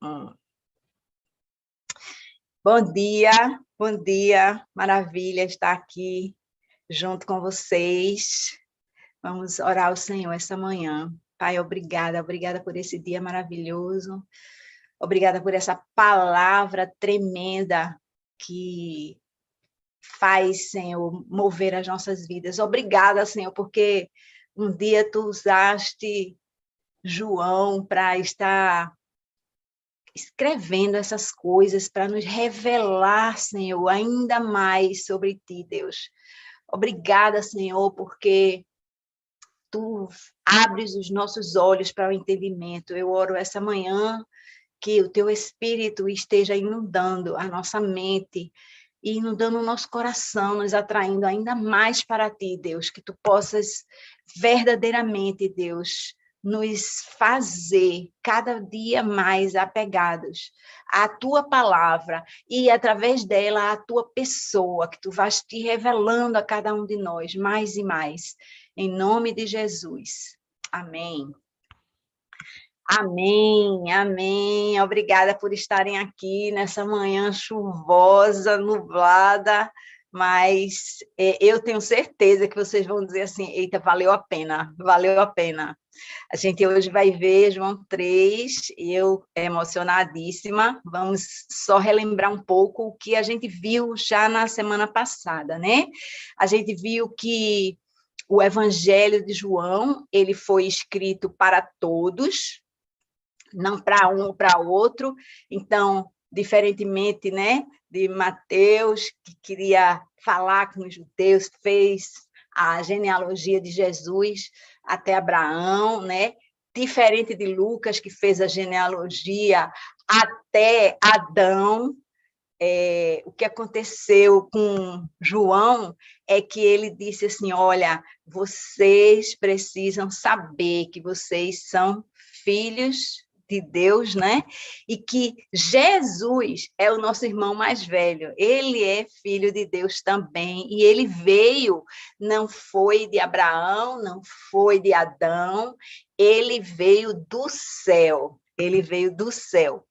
Hum. Bom dia, maravilha estar aqui junto com vocês. Vamos orar ao Senhor essa manhã. Pai, obrigada por esse dia maravilhoso. Obrigada por essa palavra tremenda que faz, Senhor, mover as nossas vidas. Obrigada, Senhor, porque um dia tu usaste João para estar escrevendo essas coisas, para nos revelar, Senhor, ainda mais sobre ti, Deus. Obrigada, Senhor, porque tu abres os nossos olhos para o entendimento. Eu oro essa manhã que o teu Espírito esteja inundando a nossa mente e inundando o nosso coração, nos atraindo ainda mais para ti, Deus, que tu possas verdadeiramente, Deus, nos fazer cada dia mais apegados à tua palavra e, através dela, à tua pessoa, que tu vais te revelando a cada um de nós mais e mais. Em nome de Jesus. Amém. Amém, amém. Obrigada por estarem aqui nessa manhã chuvosa, nublada, mas eu tenho certeza que vocês vão dizer assim, eita, valeu a pena, valeu a pena. A gente hoje vai ver João 3, e eu emocionadíssima. Vamos só relembrar um pouco o que a gente viu já na semana passada, né? A gente viu que o Evangelho de João, ele foi escrito para todos, não para um ou para outro. Então, diferentemente, né, de Mateus, que queria falar com os judeus, fez a genealogia de Jesus até Abraão, né? Diferente de Lucas, que fez a genealogia até Adão. O que aconteceu com João é que ele disse assim, olha, vocês precisam saber que vocês são filhos de Deus, né? E que Jesus é o nosso irmão mais velho. Ele é filho de Deus também. E ele veio, não foi de Abraão, não foi de Adão, ele veio do céu. Ele veio do céu.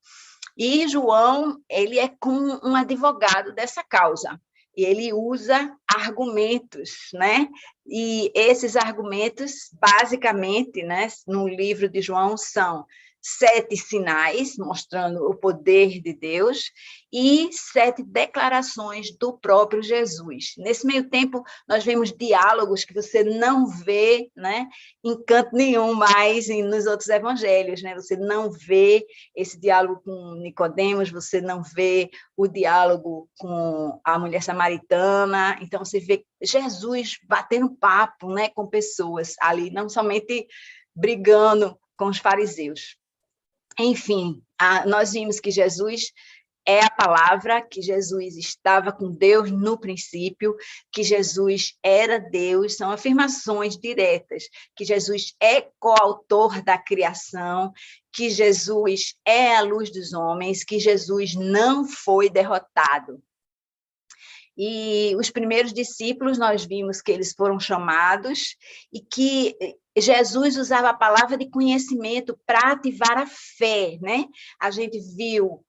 E João, ele é como um advogado dessa causa. E ele usa argumentos, né? E esses argumentos, basicamente, né, no livro de João, são 7 sinais, mostrando o poder de Deus, e 7 declarações do próprio Jesus. Nesse meio tempo, nós vemos diálogos que você não vê, né, em canto nenhum mais nos outros evangelhos, né? Você não vê esse diálogo com Nicodemos, você não vê o diálogo com a mulher samaritana. Então, você vê Jesus batendo papo, né, com pessoas ali, não somente brigando com os fariseus. Enfim, nós vimos que Jesus é a palavra, que Jesus estava com Deus no princípio, que Jesus era Deus, são afirmações diretas, que Jesus é coautor da criação, que Jesus é a luz dos homens, que Jesus não foi derrotado. E os primeiros discípulos, nós vimos que eles foram chamados e que Jesus usava a palavra de conhecimento para ativar a fé, né? A gente viu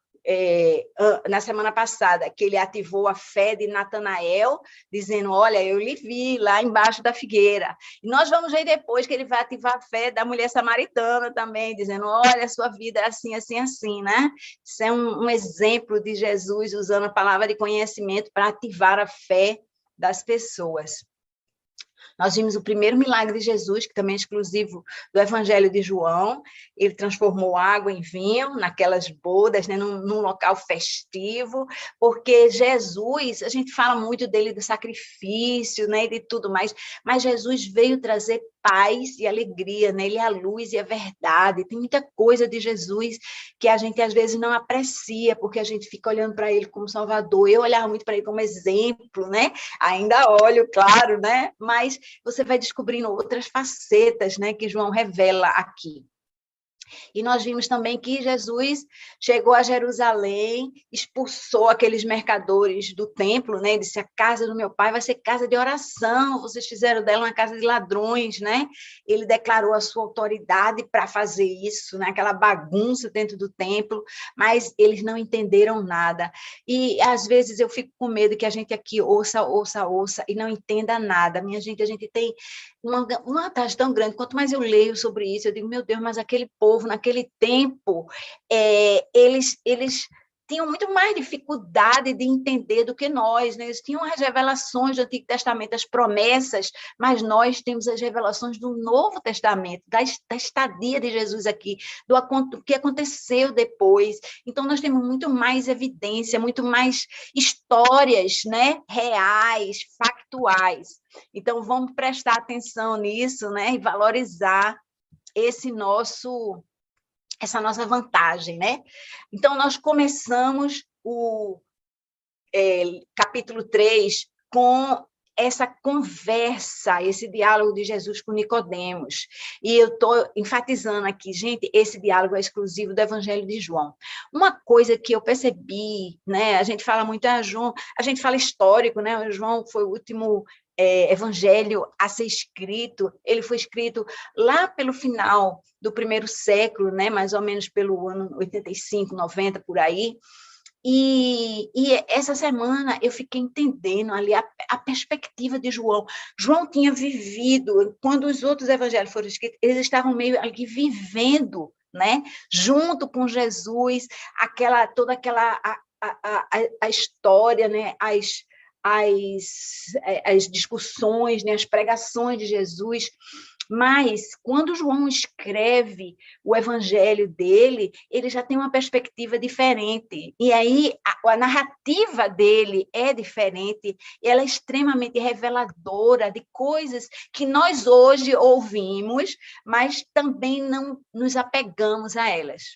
na semana passada que ele ativou a fé de Natanael, dizendo, olha, eu lhe vi lá embaixo da figueira. E nós vamos ver depois que ele vai ativar a fé da mulher samaritana também, dizendo, olha, a sua vida é assim, assim, assim, né? Isso é um exemplo de Jesus usando a palavra de conhecimento para ativar a fé das pessoas. Nós vimos o primeiro milagre de Jesus, que também é exclusivo do Evangelho de João. Ele transformou água em vinho naquelas bodas, né, num local festivo, porque Jesus, a gente fala muito dele do sacrifício, né, e de tudo mais, mas Jesus veio trazer paz e alegria, né? Ele é a luz e a verdade. Tem muita coisa de Jesus que a gente às vezes não aprecia, porque a gente fica olhando para ele como Salvador. Eu olhava muito para ele como exemplo, né? Ainda olho, claro, né? Mas você vai descobrindo outras facetas, né, que João revela aqui. E nós vimos também que Jesus chegou a Jerusalém, expulsou aqueles mercadores do templo, né? Ele disse: a casa do meu pai vai ser casa de oração, vocês fizeram dela uma casa de ladrões, né? Ele declarou a sua autoridade para fazer isso, né? Aquela bagunça dentro do templo, mas eles não entenderam nada. E às vezes eu fico com medo que a gente aqui ouça e não entenda nada. Minha gente, a gente tem uma vantagem tão grande. Quanto mais eu leio sobre isso, eu digo: meu Deus, mas aquele povo, naquele tempo, eles tinham muito mais dificuldade de entender do que nós, né? Eles tinham as revelações do Antigo Testamento, as promessas, mas nós temos as revelações do Novo Testamento, da estadia de Jesus aqui, do que aconteceu depois. Então, nós temos muito mais evidência, muito mais histórias, né? Reais, factuais. Então, vamos prestar atenção nisso, né? E valorizar essa nossa vantagem, né? Então, nós começamos o capítulo 3 com essa conversa, esse diálogo de Jesus com Nicodemos. E eu estou enfatizando aqui, gente, esse diálogo é exclusivo do Evangelho de João. Uma coisa que eu percebi, né? A gente fala muito, João, a gente fala histórico, né? João foi o último evangelho a ser escrito. Ele foi escrito lá pelo final do primeiro século, né? Mais ou menos pelo ano 85, 90, por aí. E essa semana eu fiquei entendendo ali a perspectiva de João. João tinha vivido, quando os outros evangelhos foram escritos, eles estavam meio ali vivendo, né? Junto com Jesus, toda aquela a história, né? As discussões, né? As pregações de Jesus. Mas, quando João escreve o evangelho dele, ele já tem uma perspectiva diferente. E aí, a narrativa dele é diferente, e ela é extremamente reveladora de coisas que nós hoje ouvimos, mas também não nos apegamos a elas.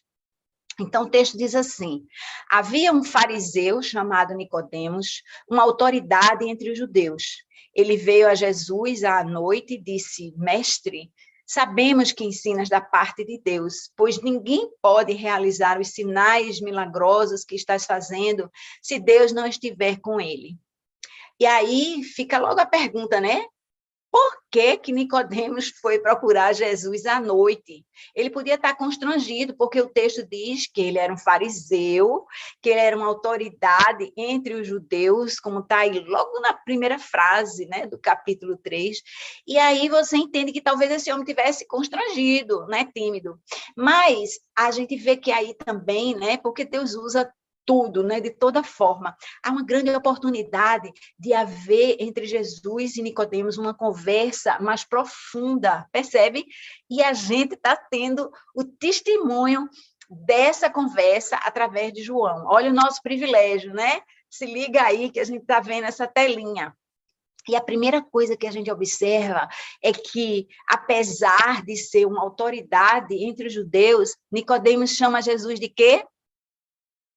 Então, o texto diz assim: havia um fariseu chamado Nicodemos, uma autoridade entre os judeus. Ele veio a Jesus à noite e disse: mestre, sabemos que ensinas da parte de Deus, pois ninguém pode realizar os sinais milagrosos que estás fazendo se Deus não estiver com ele. E aí fica logo a pergunta, né? Por que Nicodemos foi procurar Jesus à noite? Ele podia estar constrangido, porque o texto diz que ele era um fariseu, que ele era uma autoridade entre os judeus, como está aí logo na primeira frase, né, do capítulo 3. E aí você entende que talvez esse homem tivesse constrangido, né, tímido. Mas a gente vê que aí também, né, porque Deus usa tudo, né, de toda forma. Há uma grande oportunidade de haver entre Jesus e Nicodemos uma conversa mais profunda, percebe? E a gente está tendo o testemunho dessa conversa através de João. Olha o nosso privilégio, né? Se liga aí que a gente está vendo essa telinha. E a primeira coisa que a gente observa é que, apesar de ser uma autoridade entre os judeus, Nicodemos chama Jesus de quê?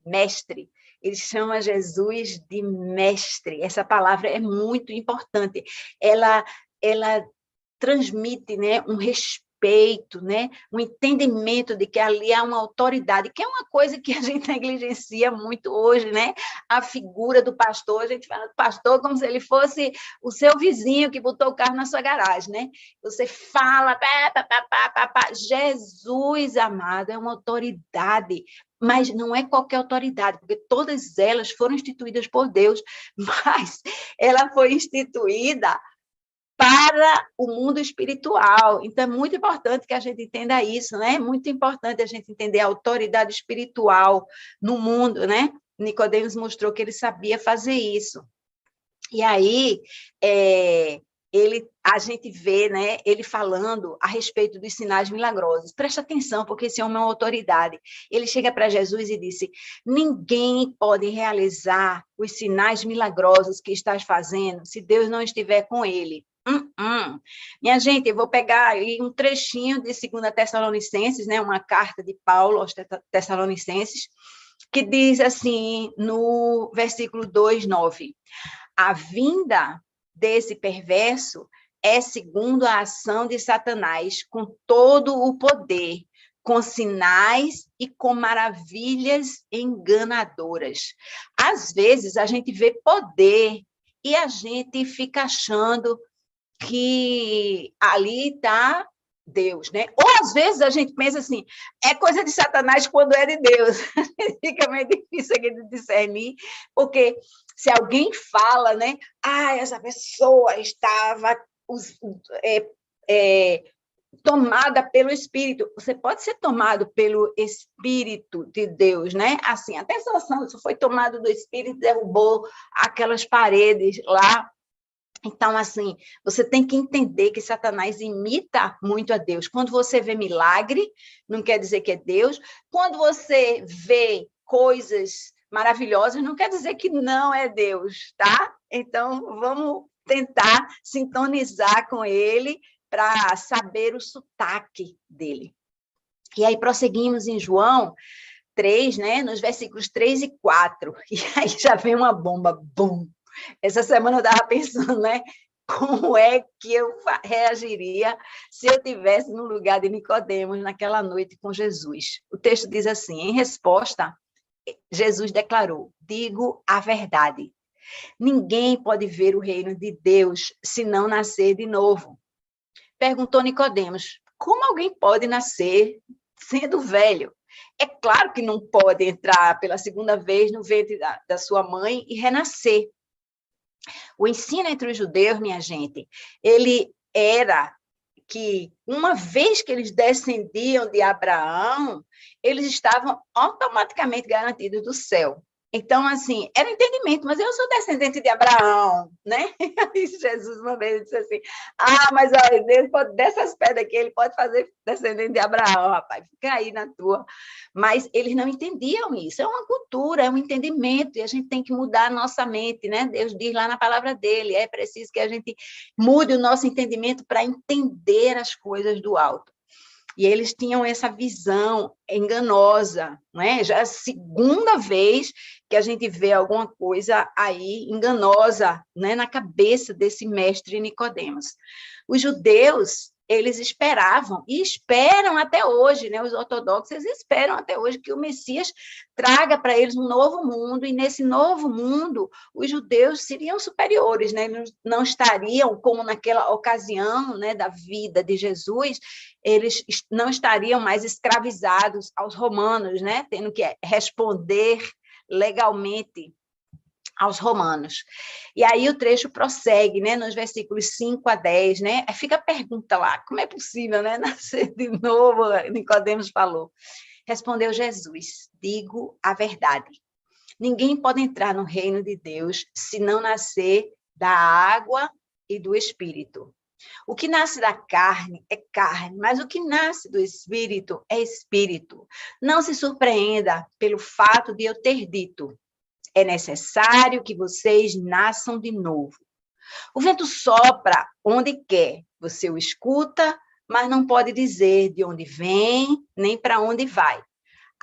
Mestre. Ele chama Jesus de mestre. Essa palavra é muito importante. Ela transmite, né, um respeito, né, um entendimento de que ali há uma autoridade, que é uma coisa que a gente negligencia muito hoje, né? A figura do pastor, a gente fala do pastor como se ele fosse o seu vizinho que botou o carro na sua garagem, né? Você fala, Jesus amado, é uma autoridade, mas não é qualquer autoridade, porque todas elas foram instituídas por Deus, mas ela foi instituída para o mundo espiritual. Então, é muito importante que a gente entenda isso, né? É muito importante a gente entender a autoridade espiritual no mundo, né? Nicodemos mostrou que ele sabia fazer isso. E aí, a gente vê, né, ele falando a respeito dos sinais milagrosos. Presta atenção, porque esse homem é uma autoridade. Ele chega para Jesus e disse: ninguém pode realizar os sinais milagrosos que estás fazendo se Deus não estiver com ele. Minha gente, eu vou pegar aí um trechinho de 2 Tessalonicenses, né, uma carta de Paulo aos Tessalonicenses, que diz assim, no versículo 2:9: a vinda desse perverso é segundo a ação de Satanás, com todo o poder, com sinais e com maravilhas enganadoras. Às vezes, a gente vê poder e a gente fica achando que ali está Deus, né? Ou, às vezes, a gente pensa assim, é coisa de Satanás quando é de Deus. Fica meio difícil aqui de discernir, porque se alguém fala, né? Essa pessoa estava tomada pelo Espírito. Você pode ser tomado pelo Espírito de Deus, né? Assim, até Sansão foi tomado do Espírito, derrubou aquelas paredes lá. Então, assim, você tem que entender que Satanás imita muito a Deus. Quando você vê milagre, não quer dizer que é Deus. Quando você vê coisas maravilhosas, não quer dizer que não é Deus, tá? Então, vamos tentar sintonizar com ele para saber o sotaque dele. E aí, prosseguimos em João 3, né, nos versículos 3 e 4. E aí já vem uma bomba, bum! Essa semana eu estava pensando, né, como é que eu reagiria se eu estivesse no lugar de Nicodemos naquela noite com Jesus. O texto diz assim, em resposta, Jesus declarou, digo a verdade, ninguém pode ver o reino de Deus se não nascer de novo. Perguntou Nicodemos, como alguém pode nascer sendo velho? É claro que não pode entrar pela segunda vez no ventre da sua mãe e renascer. O ensino entre os judeus, minha gente, ele era que, uma vez que eles descendiam de Abraão, eles estavam automaticamente garantidos do céu. Então, assim, era entendimento, mas eu sou descendente de Abraão, né? E Jesus uma vez disse assim, mas olha, Deus pode, dessas pedras aqui, ele pode fazer descendente de Abraão, rapaz, fica aí na tua. Mas eles não entendiam isso, é uma cultura, é um entendimento, e a gente tem que mudar a nossa mente, né? Deus diz lá na palavra dele, é preciso que a gente mude o nosso entendimento para entender as coisas do alto. E eles tinham essa visão enganosa, né? Já é a segunda vez que a gente vê alguma coisa aí enganosa, né, na cabeça desse mestre Nicodemos. Os judeus, eles esperavam, e esperam até hoje, né? Os ortodoxos esperam até hoje que o Messias traga para eles um novo mundo, e nesse novo mundo, os judeus seriam superiores, né? Não estariam, como naquela ocasião, né, da vida de Jesus, eles não estariam mais escravizados aos romanos, né? Tendo que responder legalmente aos romanos. E aí o trecho prossegue, né, nos versículos 5 a 10, né? Fica a pergunta lá, como é possível, né, nascer de novo? Nicodemos falou. Respondeu Jesus, digo a verdade. Ninguém pode entrar no reino de Deus se não nascer da água e do Espírito. O que nasce da carne é carne, mas o que nasce do Espírito é Espírito. Não se surpreenda pelo fato de eu ter dito, é necessário que vocês nasçam de novo. O vento sopra onde quer, você o escuta, mas não pode dizer de onde vem, nem para onde vai.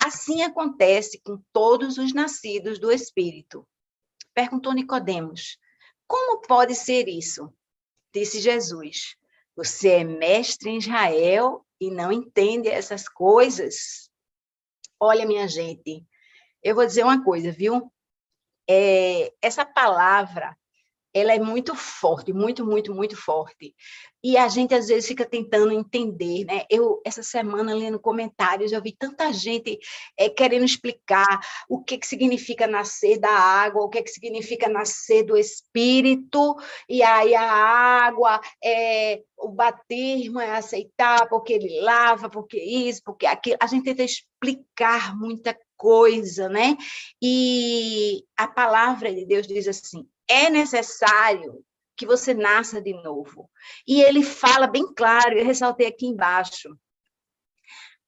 Assim acontece com todos os nascidos do Espírito. Perguntou Nicodemos, como pode ser isso? Disse Jesus, você é mestre em Israel e não entende essas coisas? Olha, minha gente, eu vou dizer uma coisa, viu? Essa palavra, ela é muito forte, muito, muito, muito forte. E a gente, às vezes, fica tentando entender, né? Eu, essa semana, lendo comentários, eu vi tanta gente querendo explicar o que significa nascer da água, o que significa nascer do Espírito, e aí a água, o batismo é aceitar, porque ele lava, porque isso, porque aquilo. A gente tenta explicar muita coisa, né? E a palavra de Deus diz assim, é necessário que você nasça de novo. E ele fala bem claro, eu ressaltei aqui embaixo,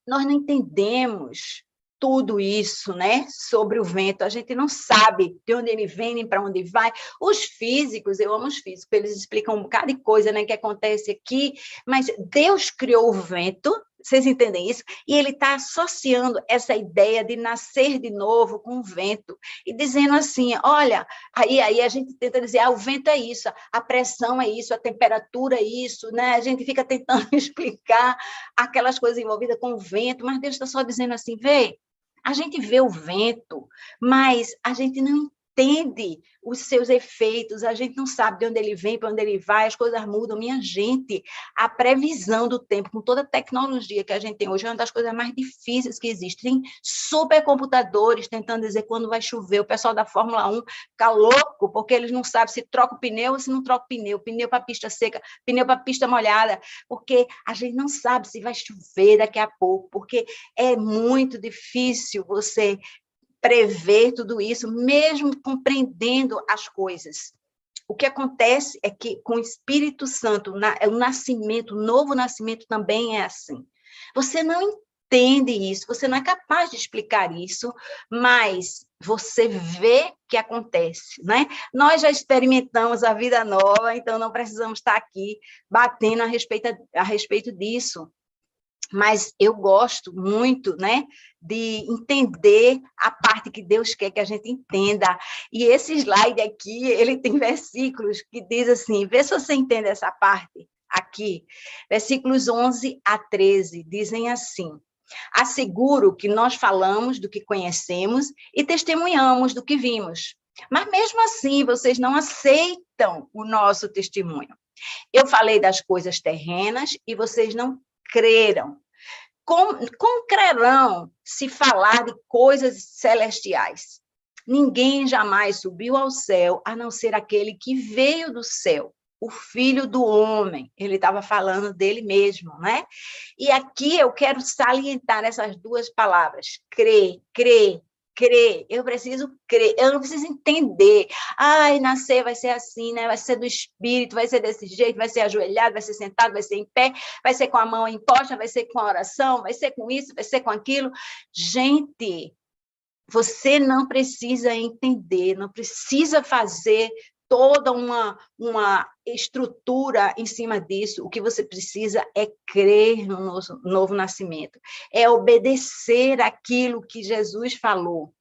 nós não entendemos tudo isso, né, sobre o vento, a gente não sabe de onde ele vem, nem para onde vai. Os físicos, eu amo os físicos, eles explicam um bocado de coisa, né, que acontece aqui, mas Deus criou o vento, Vocês entendem isso? E ele está associando essa ideia de nascer de novo com o vento e dizendo assim, olha, aí a gente tenta dizer, o vento é isso, a pressão é isso, a temperatura é isso, né? A gente fica tentando explicar aquelas coisas envolvidas com o vento, mas Deus está só dizendo assim, vê, a gente vê o vento, mas a gente não entende os seus efeitos, a gente não sabe de onde ele vem, para onde ele vai, as coisas mudam. Minha gente, a previsão do tempo, com toda a tecnologia que a gente tem hoje, é uma das coisas mais difíceis que existem. Tem supercomputadores tentando dizer quando vai chover. O pessoal da Fórmula 1 fica louco, porque eles não sabem se troca o pneu ou se não troca o pneu para pista seca, pneu para pista molhada, porque a gente não sabe se vai chover daqui a pouco, porque é muito difícil você prever tudo isso, mesmo compreendendo as coisas. O que acontece é que com o Espírito Santo, o nascimento, o novo nascimento também é assim. Você não entende isso, você não é capaz de explicar isso, mas você vê que acontece, né? Nós já experimentamos a vida nova, então não precisamos estar aqui batendo a respeito disso. Mas eu gosto muito, né, de entender a parte que Deus quer que a gente entenda. E esse slide aqui, ele tem versículos que diz assim, vê se você entende essa parte aqui. Versículos 11 a 13 dizem assim, asseguro que nós falamos do que conhecemos e testemunhamos do que vimos. Mas mesmo assim, vocês não aceitam o nosso testemunho. Eu falei das coisas terrenas e vocês não creram. Como crerão se falar de coisas celestiais? Ninguém jamais subiu ao céu, a não ser aquele que veio do céu, o Filho do Homem. Ele estava falando dele mesmo, né? E aqui eu quero salientar essas duas palavras, crer, crer, crer, eu preciso crer, eu não preciso entender, nascer vai ser assim, né? Vai ser do Espírito, vai ser desse jeito, vai ser ajoelhado, vai ser sentado, vai ser em pé, vai ser com a mão imposta, vai ser com a oração, vai ser com isso, vai ser com aquilo. Gente, você não precisa entender, não precisa fazer toda uma estrutura em cima disso. O que você precisa é crer no novo nascimento, é obedecer aquilo que Jesus falou.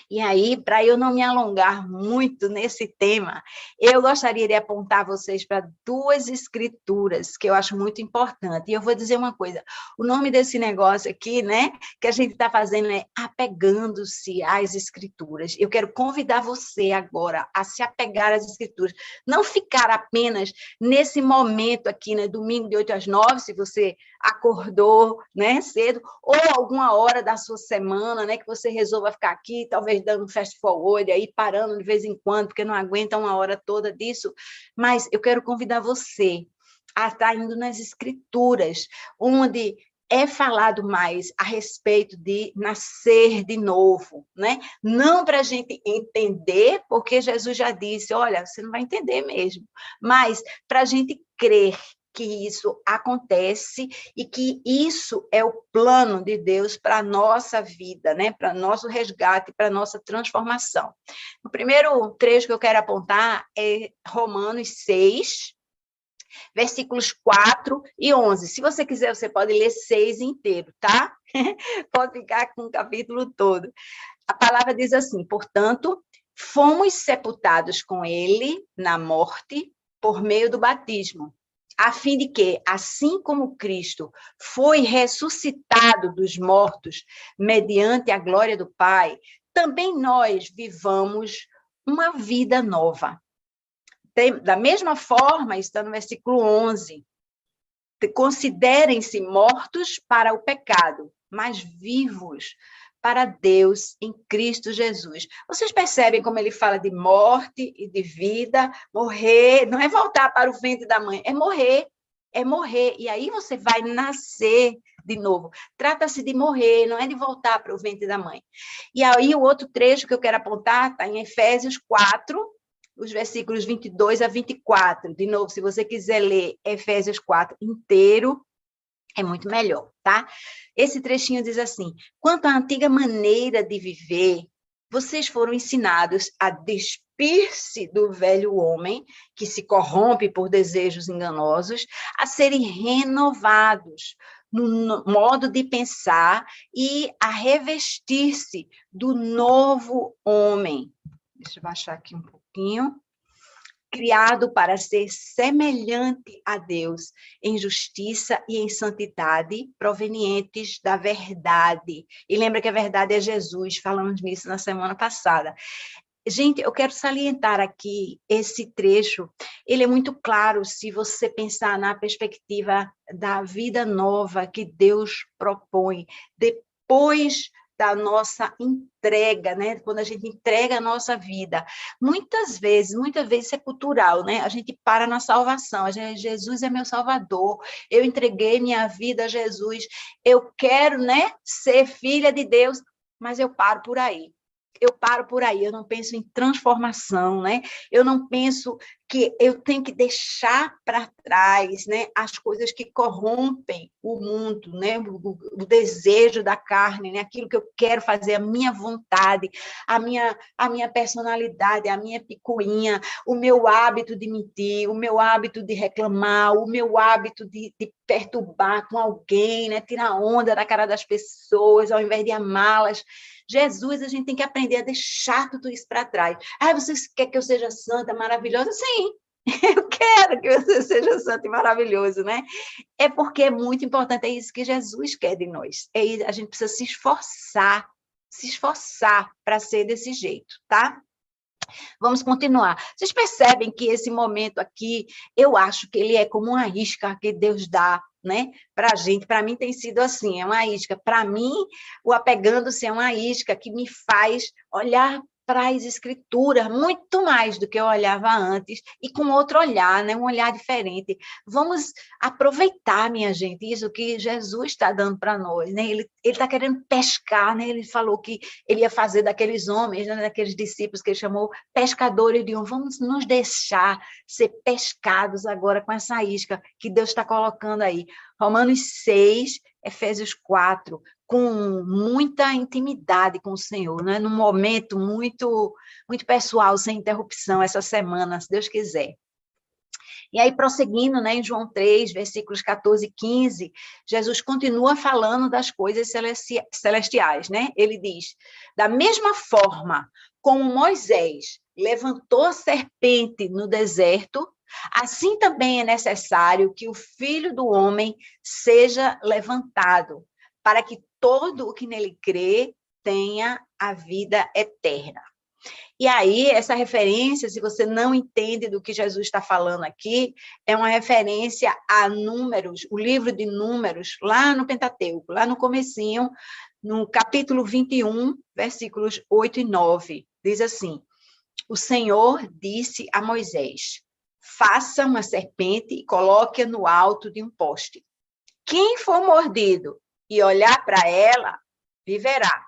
E aí, para eu não me alongar muito nesse tema, eu gostaria de apontar vocês para duas escrituras que eu acho muito importante. E eu vou dizer uma coisa, o nome desse negócio aqui, né, que a gente está fazendo é apegando-se às escrituras. Eu quero convidar você agora a se apegar às escrituras, não ficar apenas nesse momento aqui, né, domingo de 8 às 9, se você acordou, né, cedo, ou alguma hora da sua semana, né, que você resolva ficar aqui, talvez dando um fast forward, aí parando de vez em quando, porque não aguenta uma hora toda disso, mas eu quero convidar você a estar indo nas escrituras, onde é falado mais a respeito de nascer de novo, né? Não para a gente entender, porque Jesus já disse, olha, você não vai entender mesmo, mas para a gente crer que isso acontece e que isso é o plano de Deus para a nossa vida, né? Para nosso resgate, para a nossa transformação. O primeiro trecho que eu quero apontar é Romanos 6, versículos 4 e 11. Se você quiser, você pode ler 6 inteiro, tá? Pode ficar com o capítulo todo. A palavra diz assim, portanto, fomos sepultados com ele na morte por meio do batismo, a fim de que, assim como Cristo foi ressuscitado dos mortos mediante a glória do Pai, também nós vivamos uma vida nova. Da mesma forma, está no versículo 11, considerem-se mortos para o pecado, mas vivos para Deus em Cristo Jesus. Vocês percebem como ele fala de morte e de vida? Morrer, não é voltar para o ventre da mãe, é morrer, e aí você vai nascer de novo. Trata-se de morrer, não é de voltar para o ventre da mãe. E aí o outro trecho que eu quero apontar está em Efésios 4, os versículos 22 a 24. De novo, se você quiser ler Efésios 4 inteiro, é muito melhor, tá? Esse trechinho diz assim, quanto à antiga maneira de viver, vocês foram ensinados a despir-se do velho homem, que se corrompe por desejos enganosos, a serem renovados no modo de pensar e a revestir-se do novo homem. Deixa eu baixar aqui um pouquinho. Criado para ser semelhante a Deus em justiça e em santidade, provenientes da verdade. E lembra que a verdade é Jesus, falamos nisso na semana passada. Gente, eu quero salientar aqui esse trecho, ele é muito claro se você pensar na perspectiva da vida nova que Deus propõe, depois da nossa entrega, né? Quando a gente entrega a nossa vida. Muitas vezes isso é cultural, né? A gente para na salvação, Jesus é meu salvador, eu entreguei minha vida a Jesus, eu quero, né, ser filha de Deus, mas eu paro por aí. Eu não penso em transformação, né? Eu não penso que eu tenho que deixar para trás, né, as coisas que corrompem o mundo, né, o desejo da carne, né, aquilo que eu quero fazer, a minha vontade, a minha personalidade, a minha picuinha, o meu hábito de mentir, o meu hábito de reclamar, o meu hábito de perturbar com alguém, né, tirar onda da cara das pessoas, ao invés de amá-las. Jesus, a gente tem que aprender a deixar tudo isso para trás. Ah, você quer que eu seja santa, maravilhosa? Sim, eu quero que você seja santo e maravilhoso, né? É porque é muito importante, é isso que Jesus quer de nós. A gente precisa se esforçar para ser desse jeito, tá? Vamos continuar. Vocês percebem que esse momento aqui, eu acho que ele é como uma isca que Deus dá, né, para a gente. Para mim tem sido assim, é uma isca. Para mim, o apegando-se é uma isca que me faz olhar para as escrituras muito mais do que eu olhava antes e com outro olhar, né, um olhar diferente. Vamos aproveitar, minha gente, isso que Jesus está dando para nós, né? Ele está querendo pescar, né? Ele falou que ele ia fazer daqueles homens, né, daqueles discípulos que ele chamou pescadores de homens. Vamos nos deixar ser pescados agora com essa isca que Deus está colocando aí. Romanos 6, Efésios 4, com muita intimidade com o Senhor, né? Num momento muito, muito pessoal, sem interrupção, essa semana, se Deus quiser. E aí, prosseguindo, né, em João 3, versículos 14 e 15, Jesus continua falando das coisas celestiais, né? Ele diz, da mesma forma como Moisés levantou a serpente no deserto, assim também é necessário que o Filho do Homem seja levantado, para que todo o que nele crê tenha a vida eterna. E aí, essa referência, se você não entende do que Jesus está falando aqui, é uma referência a Números, o livro de Números, lá no Pentateuco, lá no comecinho, no capítulo 21, versículos 8 e 9. Diz assim, o Senhor disse a Moisés, faça uma serpente e coloque-a no alto de um poste. Quem for mordido e olhar para ela, viverá.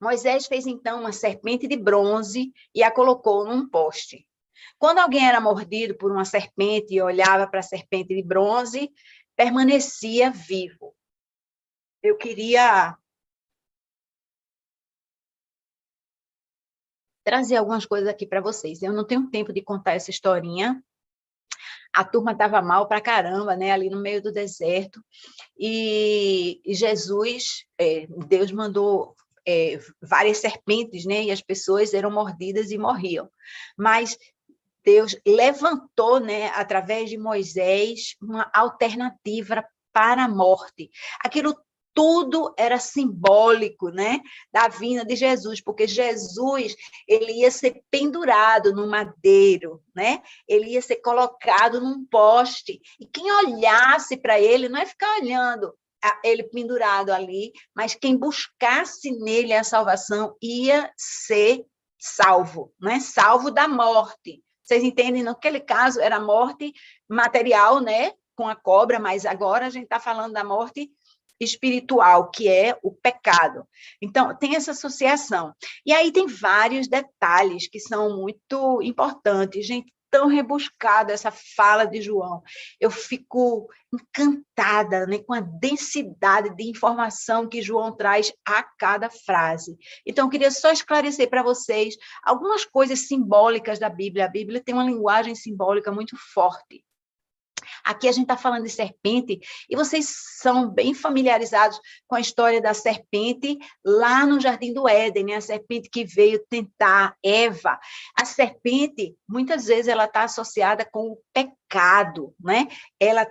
Moisés fez, então, uma serpente de bronze e a colocou num poste. Quando alguém era mordido por uma serpente e olhava para a serpente de bronze, permanecia vivo. Eu queria trazer algumas coisas aqui para vocês. Eu não tenho tempo de contar essa historinha. A turma estava mal para caramba, né, ali no meio do deserto. E Jesus, Deus mandou várias serpentes, né, e as pessoas eram mordidas e morriam. Mas Deus levantou, né, através de Moisés, uma alternativa para a morte. Aquilo tudo era simbólico, né, da vinda de Jesus, porque Jesus, ele ia ser pendurado no madeiro, né? Ele ia ser colocado num poste, e quem olhasse para ele não é ficar olhando ele pendurado ali, mas quem buscasse nele a salvação ia ser salvo, né? Salvo da morte. Vocês entendem? Naquele caso era morte material, né? Com a cobra, mas agora a gente está falando da morte espiritual, que é o pecado. Então, tem essa associação. E aí tem vários detalhes que são muito importantes. Gente, tão rebuscada essa fala de João. Eu fico encantada, né, com a densidade de informação que João traz a cada frase. Então, eu queria só esclarecer para vocês algumas coisas simbólicas da Bíblia. A Bíblia tem uma linguagem simbólica muito forte. Aqui a gente está falando de serpente, e vocês são bem familiarizados com a história da serpente lá no Jardim do Éden, né? A serpente que veio tentar Eva. A serpente, muitas vezes, ela está associada com o pecado, né? Ela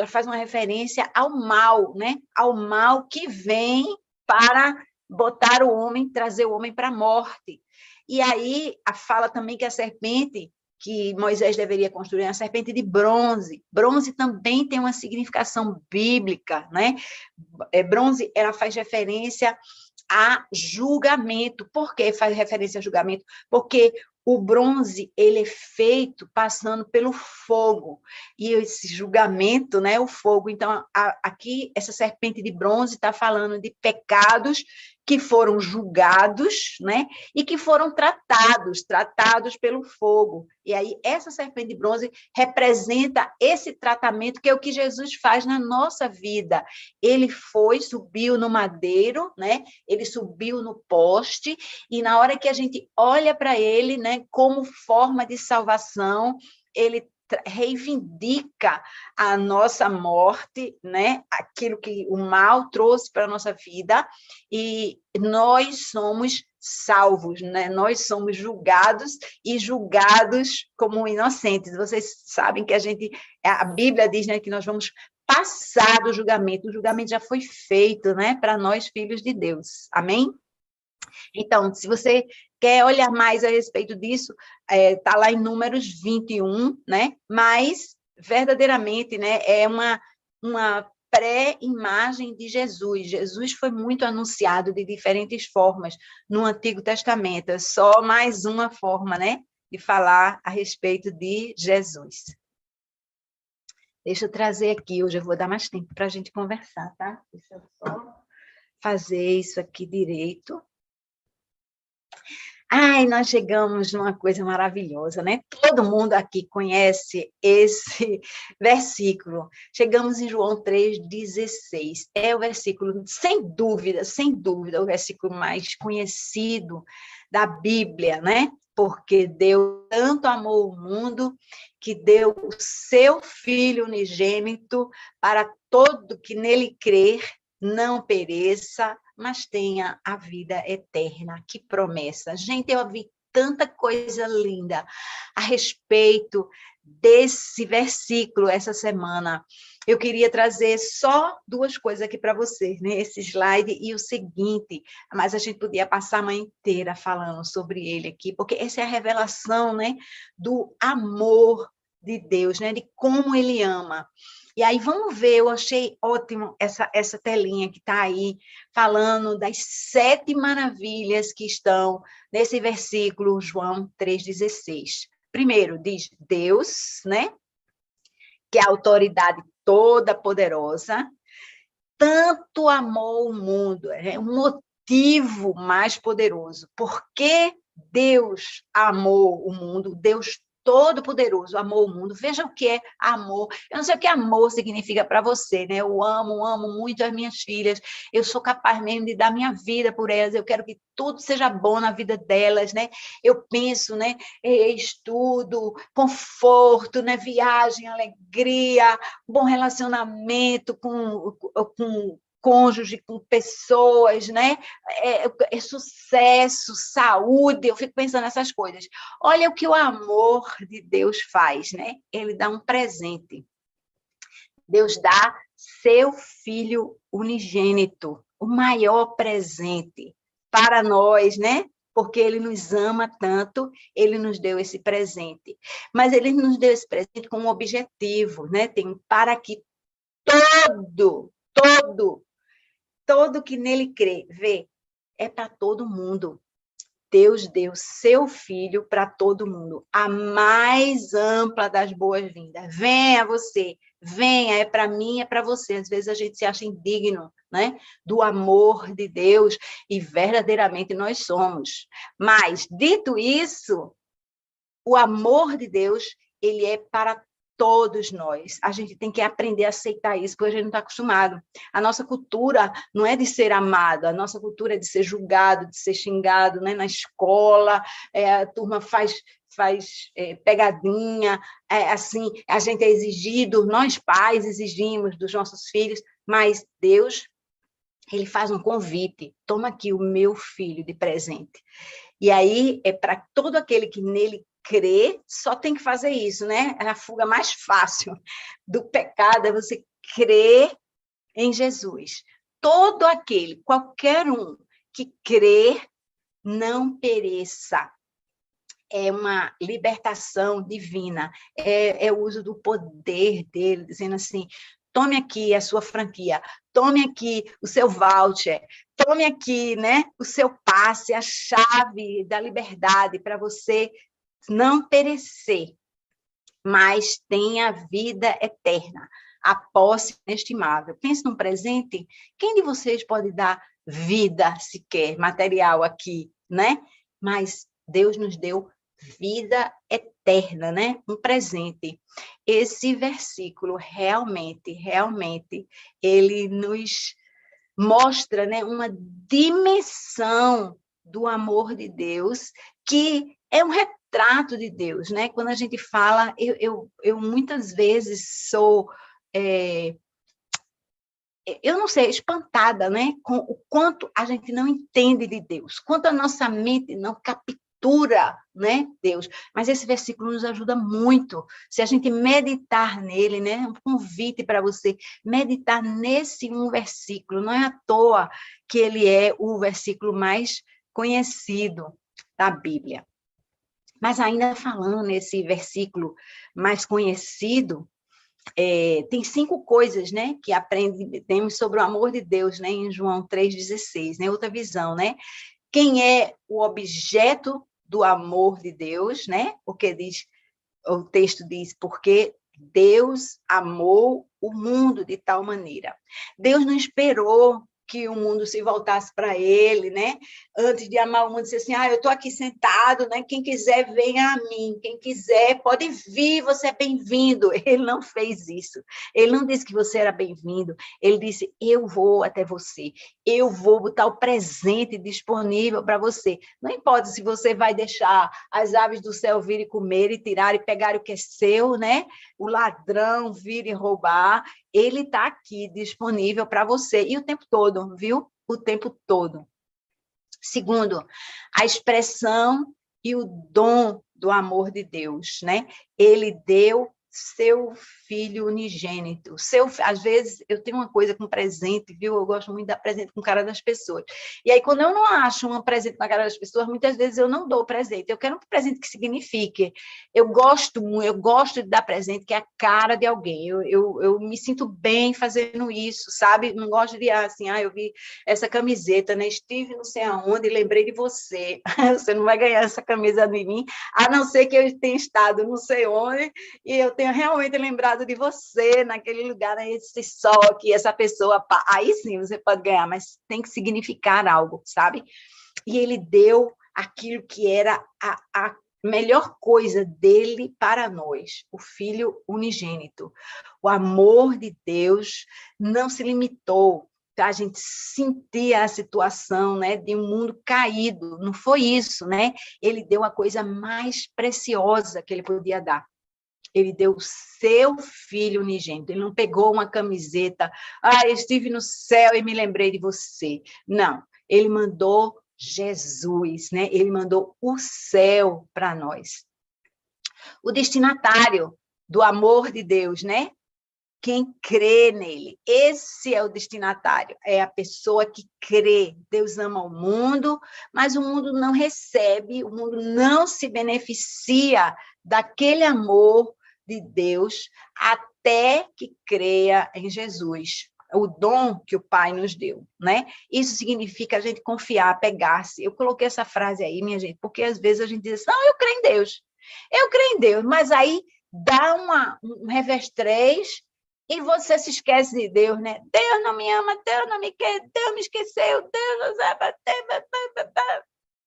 faz uma referência ao mal, né? Ao mal que vem para botar o homem, trazer o homem para a morte. E aí, a fala também que a serpente que Moisés deveria construir é uma serpente de bronze. Bronze também tem uma significação bíblica, né? Bronze, ela faz referência a julgamento. Por que faz referência a julgamento? Porque o bronze, ele é feito passando pelo fogo, e esse julgamento, né, o fogo. Então, aqui, essa serpente de bronze está falando de pecados que foram julgados, né, e que foram tratados pelo fogo. E aí, essa serpente de bronze representa esse tratamento que é o que Jesus faz na nossa vida. Ele subiu no madeiro, né, ele subiu no poste, e na hora que a gente olha para ele, né, como forma de salvação, ele reivindica a nossa morte, né? Aquilo que o mal trouxe para a nossa vida, e nós somos salvos, né? Nós somos julgados como inocentes. Vocês sabem que a Bíblia diz, né, que nós vamos passar do julgamento. O julgamento já foi feito, né, para nós, filhos de Deus. Amém? Então, se você quer olhar mais a respeito disso, está lá em Números 21, né? Mas, verdadeiramente, né, é uma pré-imagem de Jesus. Jesus foi muito anunciado de diferentes formas no Antigo Testamento. É só mais uma forma, né, de falar a respeito de Jesus. Deixa eu trazer aqui, hoje eu vou dar mais tempo para a gente conversar, tá? Deixa eu só fazer isso aqui direito. Ai, nós chegamos numa coisa maravilhosa, né? Todo mundo aqui conhece esse versículo. Chegamos em João 3,16. É o versículo, sem dúvida, o versículo mais conhecido da Bíblia, né? Porque Deus tanto amou o mundo que deu o seu Filho unigênito para todo que nele crer não pereça, mas tenha a vida eterna. Que promessa! Gente, eu vi tanta coisa linda a respeito desse versículo essa semana. Eu queria trazer só duas coisas aqui para vocês, né? Esse slide e o seguinte, mas a gente podia passar a manhã inteira falando sobre ele aqui, porque essa é a revelação, né, do amor de Deus, né, de como ele ama. E aí, vamos ver, eu achei ótimo essa telinha que está aí, falando das 7 maravilhas que estão nesse versículo, João 3,16. Primeiro, diz Deus, né? Que é a autoridade toda poderosa, tanto amou o mundo, é um motivo mais poderoso. Porque Deus amou o mundo, Deus Todo-Poderoso amou o mundo. Veja o que é amor. Eu não sei o que amor significa para você, né? Eu amo muito as minhas filhas. Eu sou capaz mesmo de dar minha vida por elas. Eu quero que tudo seja bom na vida delas, né? Eu penso, né? Estudo, conforto, né? Viagem, alegria, bom relacionamento com cônjuge, com pessoas, né? Sucesso, saúde, eu fico pensando nessas coisas. Olha o que o amor de Deus faz, né? Ele dá um presente. Deus dá seu Filho unigênito, o maior presente para nós, né? Porque ele nos ama tanto, ele nos deu esse presente. Mas ele nos deu esse presente com um objetivo, né? Tem para que todo que nele crê, vê, é para todo mundo. Deus deu seu Filho para todo mundo, a mais ampla das boas-vindas. Venha você, venha, é para mim, é para você. Às vezes a gente se acha indigno, né, do amor de Deus, e verdadeiramente nós somos. Mas, dito isso, o amor de Deus, ele é para todos nós. A gente tem que aprender a aceitar isso, porque a gente não está acostumado. A nossa cultura não é de ser amado, a nossa cultura é de ser julgado, de ser xingado, né? Na escola, a turma faz pegadinha, assim, a gente é exigido, nós pais exigimos dos nossos filhos, mas Deus, ele faz um convite, toma aqui o meu filho de presente. E aí, é para todo aquele que nele crê, só tem que fazer isso, né? A fuga mais fácil do pecado é você crer em Jesus. Todo aquele, qualquer um que crê, não pereça. É uma libertação divina, é o uso do poder dele, dizendo assim, tome aqui a sua franquia, tome aqui o seu voucher, tome aqui, né, o seu passe, a chave da liberdade para você não perecer, mas tenha vida eterna, a posse inestimável. Pense num presente, quem de vocês pode dar vida sequer, material aqui, né? Mas Deus nos deu vida eterna, né? Um presente. Esse versículo realmente, ele nos mostra, né, uma dimensão do amor de Deus, que é um retrato de Deus, né? Quando a gente fala, eu muitas vezes sou, eu não sei, espantada, né? Com o quanto a gente não entende de Deus, quanto a nossa mente não captura, né, Deus. Mas esse versículo nos ajuda muito, se a gente meditar nele, né? Um convite para você meditar nesse um versículo. Não é à toa que ele é o versículo mais conhecido da Bíblia. Mas ainda falando nesse versículo mais conhecido, tem 5 coisas, né, que aprendemos sobre o amor de Deus, né, em João 3,16, né, outra visão, né? Quem é o objeto do amor de Deus, né? Porque o texto diz, porque Deus amou o mundo de tal maneira. Deus não esperou que o mundo se voltasse para ele, né? Antes de amar o mundo, disse assim, eu estou aqui sentado, né? Quem quiser, venha a mim. Quem quiser, pode vir, você é bem-vindo. Ele não fez isso. Ele não disse que você era bem-vindo. Ele disse, eu vou até você. Eu vou botar o presente disponível para você. Não importa se você vai deixar as aves do céu virem comer e tirar e pegar o que é seu, né? O ladrão vir e roubar. Ele está aqui disponível para você. E o tempo todo, viu? O tempo todo. Segundo, a expressão e o dom do amor de Deus, né? Ele deu seu filho unigênito. Às vezes, eu tenho uma coisa com presente, viu? Eu gosto muito de dar presente com a cara das pessoas. E aí, quando eu não acho um presente na cara das pessoas, muitas vezes eu não dou presente. Eu quero um presente que signifique. Eu gosto de dar presente que é a cara de alguém. Eu me sinto bem fazendo isso, sabe? Não gosto de, assim, eu vi essa camiseta, né? Estive não sei aonde e lembrei de você. Você não vai ganhar essa camisa de mim, a não ser que eu tenha estado não sei onde e eu tenha realmente lembrado de você naquele lugar, né? Esse sol aqui, essa pessoa. Aí sim você pode ganhar, mas tem que significar algo, sabe? E ele deu aquilo que era a melhor coisa dele para nós, o Filho unigênito. O amor de Deus não se limitou a gente sentir a situação, né, de um mundo caído. Não foi isso, né? Ele deu a coisa mais preciosa que ele podia dar. Ele deu o seu filho unigênito. Ele não pegou uma camiseta, eu estive no céu e me lembrei de você. Não, ele mandou Jesus, né? Ele mandou o céu para nós. O destinatário do amor de Deus, né? Quem crê nele, esse é o destinatário, é a pessoa que crê. Deus ama o mundo, mas o mundo não recebe, o mundo não se beneficia daquele amor de Deus até que creia em Jesus, o dom que o Pai nos deu, né? Isso significa a gente confiar, apegar-se. Eu coloquei essa frase aí, minha gente, porque às vezes a gente diz assim, não, eu creio em Deus, mas aí dá um revés 3 e você se esquece de Deus, né? Deus não me ama, Deus não me quer, Deus me esqueceu, Deus não sabe.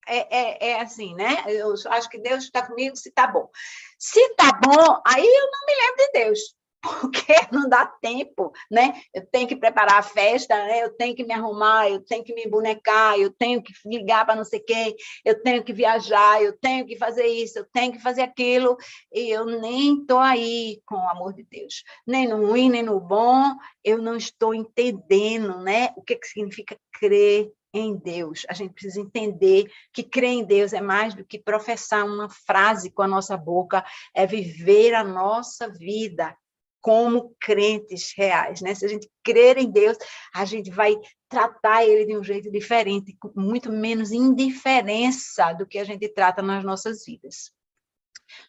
é assim, né? Eu acho que Deus está comigo se está bom. Se está bom, aí eu não me lembro de Deus, porque não dá tempo, né? Eu tenho que preparar a festa, né? Eu tenho que me arrumar, eu tenho que me bonecar, eu tenho que ligar para não sei quem, eu tenho que viajar, eu tenho que fazer isso, eu tenho que fazer aquilo, e eu nem estou aí com o amor de Deus. Nem no ruim, nem no bom, eu não estou entendendo, né? O que significa crer em Deus. A gente precisa entender que crer em Deus é mais do que professar uma frase com a nossa boca, é viver a nossa vida como crentes reais, né? Se a gente crer em Deus, a gente vai tratar ele de um jeito diferente, com muito menos indiferença do que a gente trata nas nossas vidas.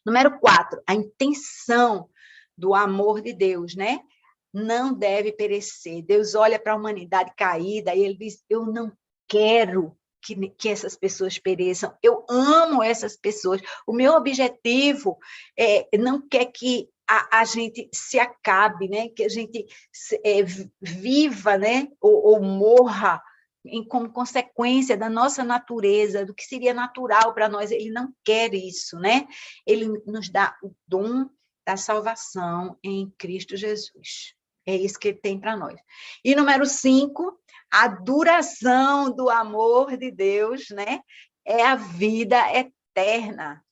Número 4, a intenção do amor de Deus, né? Não deve perecer. Deus olha para a humanidade caída e ele diz, eu não quero que essas pessoas pereçam, eu amo essas pessoas, o meu objetivo não quer que a gente se acabe, né? Que a gente viva, né? Ou morra como consequência da nossa natureza, do que seria natural para nós, ele não quer isso, né? Ele nos dá o dom da salvação em Cristo Jesus. É isso que ele tem para nós. E número 5, a duração do amor de Deus, né? É a vida eterna.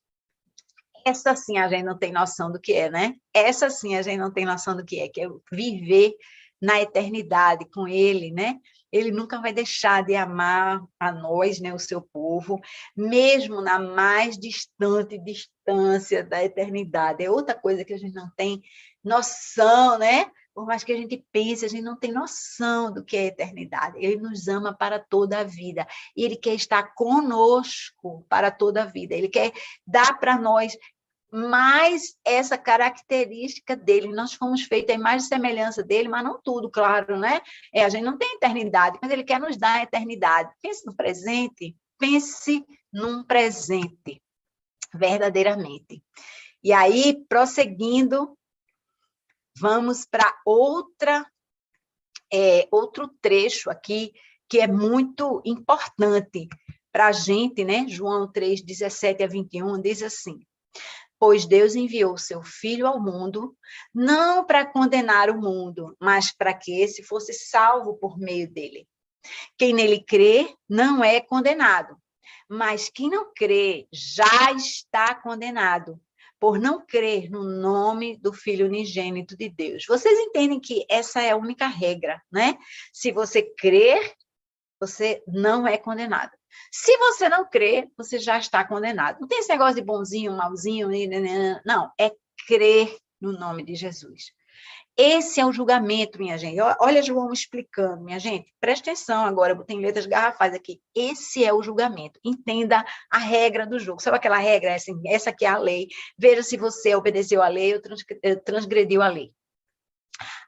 Essa sim a gente não tem noção do que é, né? Essa sim a gente não tem noção do que é viver na eternidade com ele, né? Ele nunca vai deixar de amar a nós, né, o seu povo, mesmo na mais distante distância da eternidade. É outra coisa que a gente não tem noção, né? Por mais que a gente pense, a gente não tem noção do que é a eternidade. Ele nos ama para toda a vida. E ele quer estar conosco para toda a vida. Ele quer dar para nós mais essa característica dele. Nós fomos feitos a imagem e semelhança dele, mas não tudo, claro, né? A gente não tem eternidade, mas ele quer nos dar a eternidade. Pense no presente, pense num presente, verdadeiramente. E aí, prosseguindo, vamos para outro trecho aqui, que é muito importante para a gente, né? João 3, 17 a 21, diz assim, pois Deus enviou seu Filho ao mundo, não para condenar o mundo, mas para que esse fosse salvo por meio dele. Quem nele crê não é condenado, mas quem não crê já está condenado, por não crer no nome do Filho unigênito de Deus. Vocês entendem que essa é a única regra, né? Se você crer, você não é condenado. Se você não crê, você já está condenado. Não tem esse negócio de bonzinho, malzinho, não, é crer no nome de Jesus. Esse é o julgamento, minha gente. Olha João explicando, minha gente. Presta atenção agora, eu botei em letras garrafais aqui. Esse é o julgamento. Entenda a regra do jogo. Sabe aquela regra? Assim, essa aqui é a lei. Veja se você obedeceu a lei ou transgrediu a lei.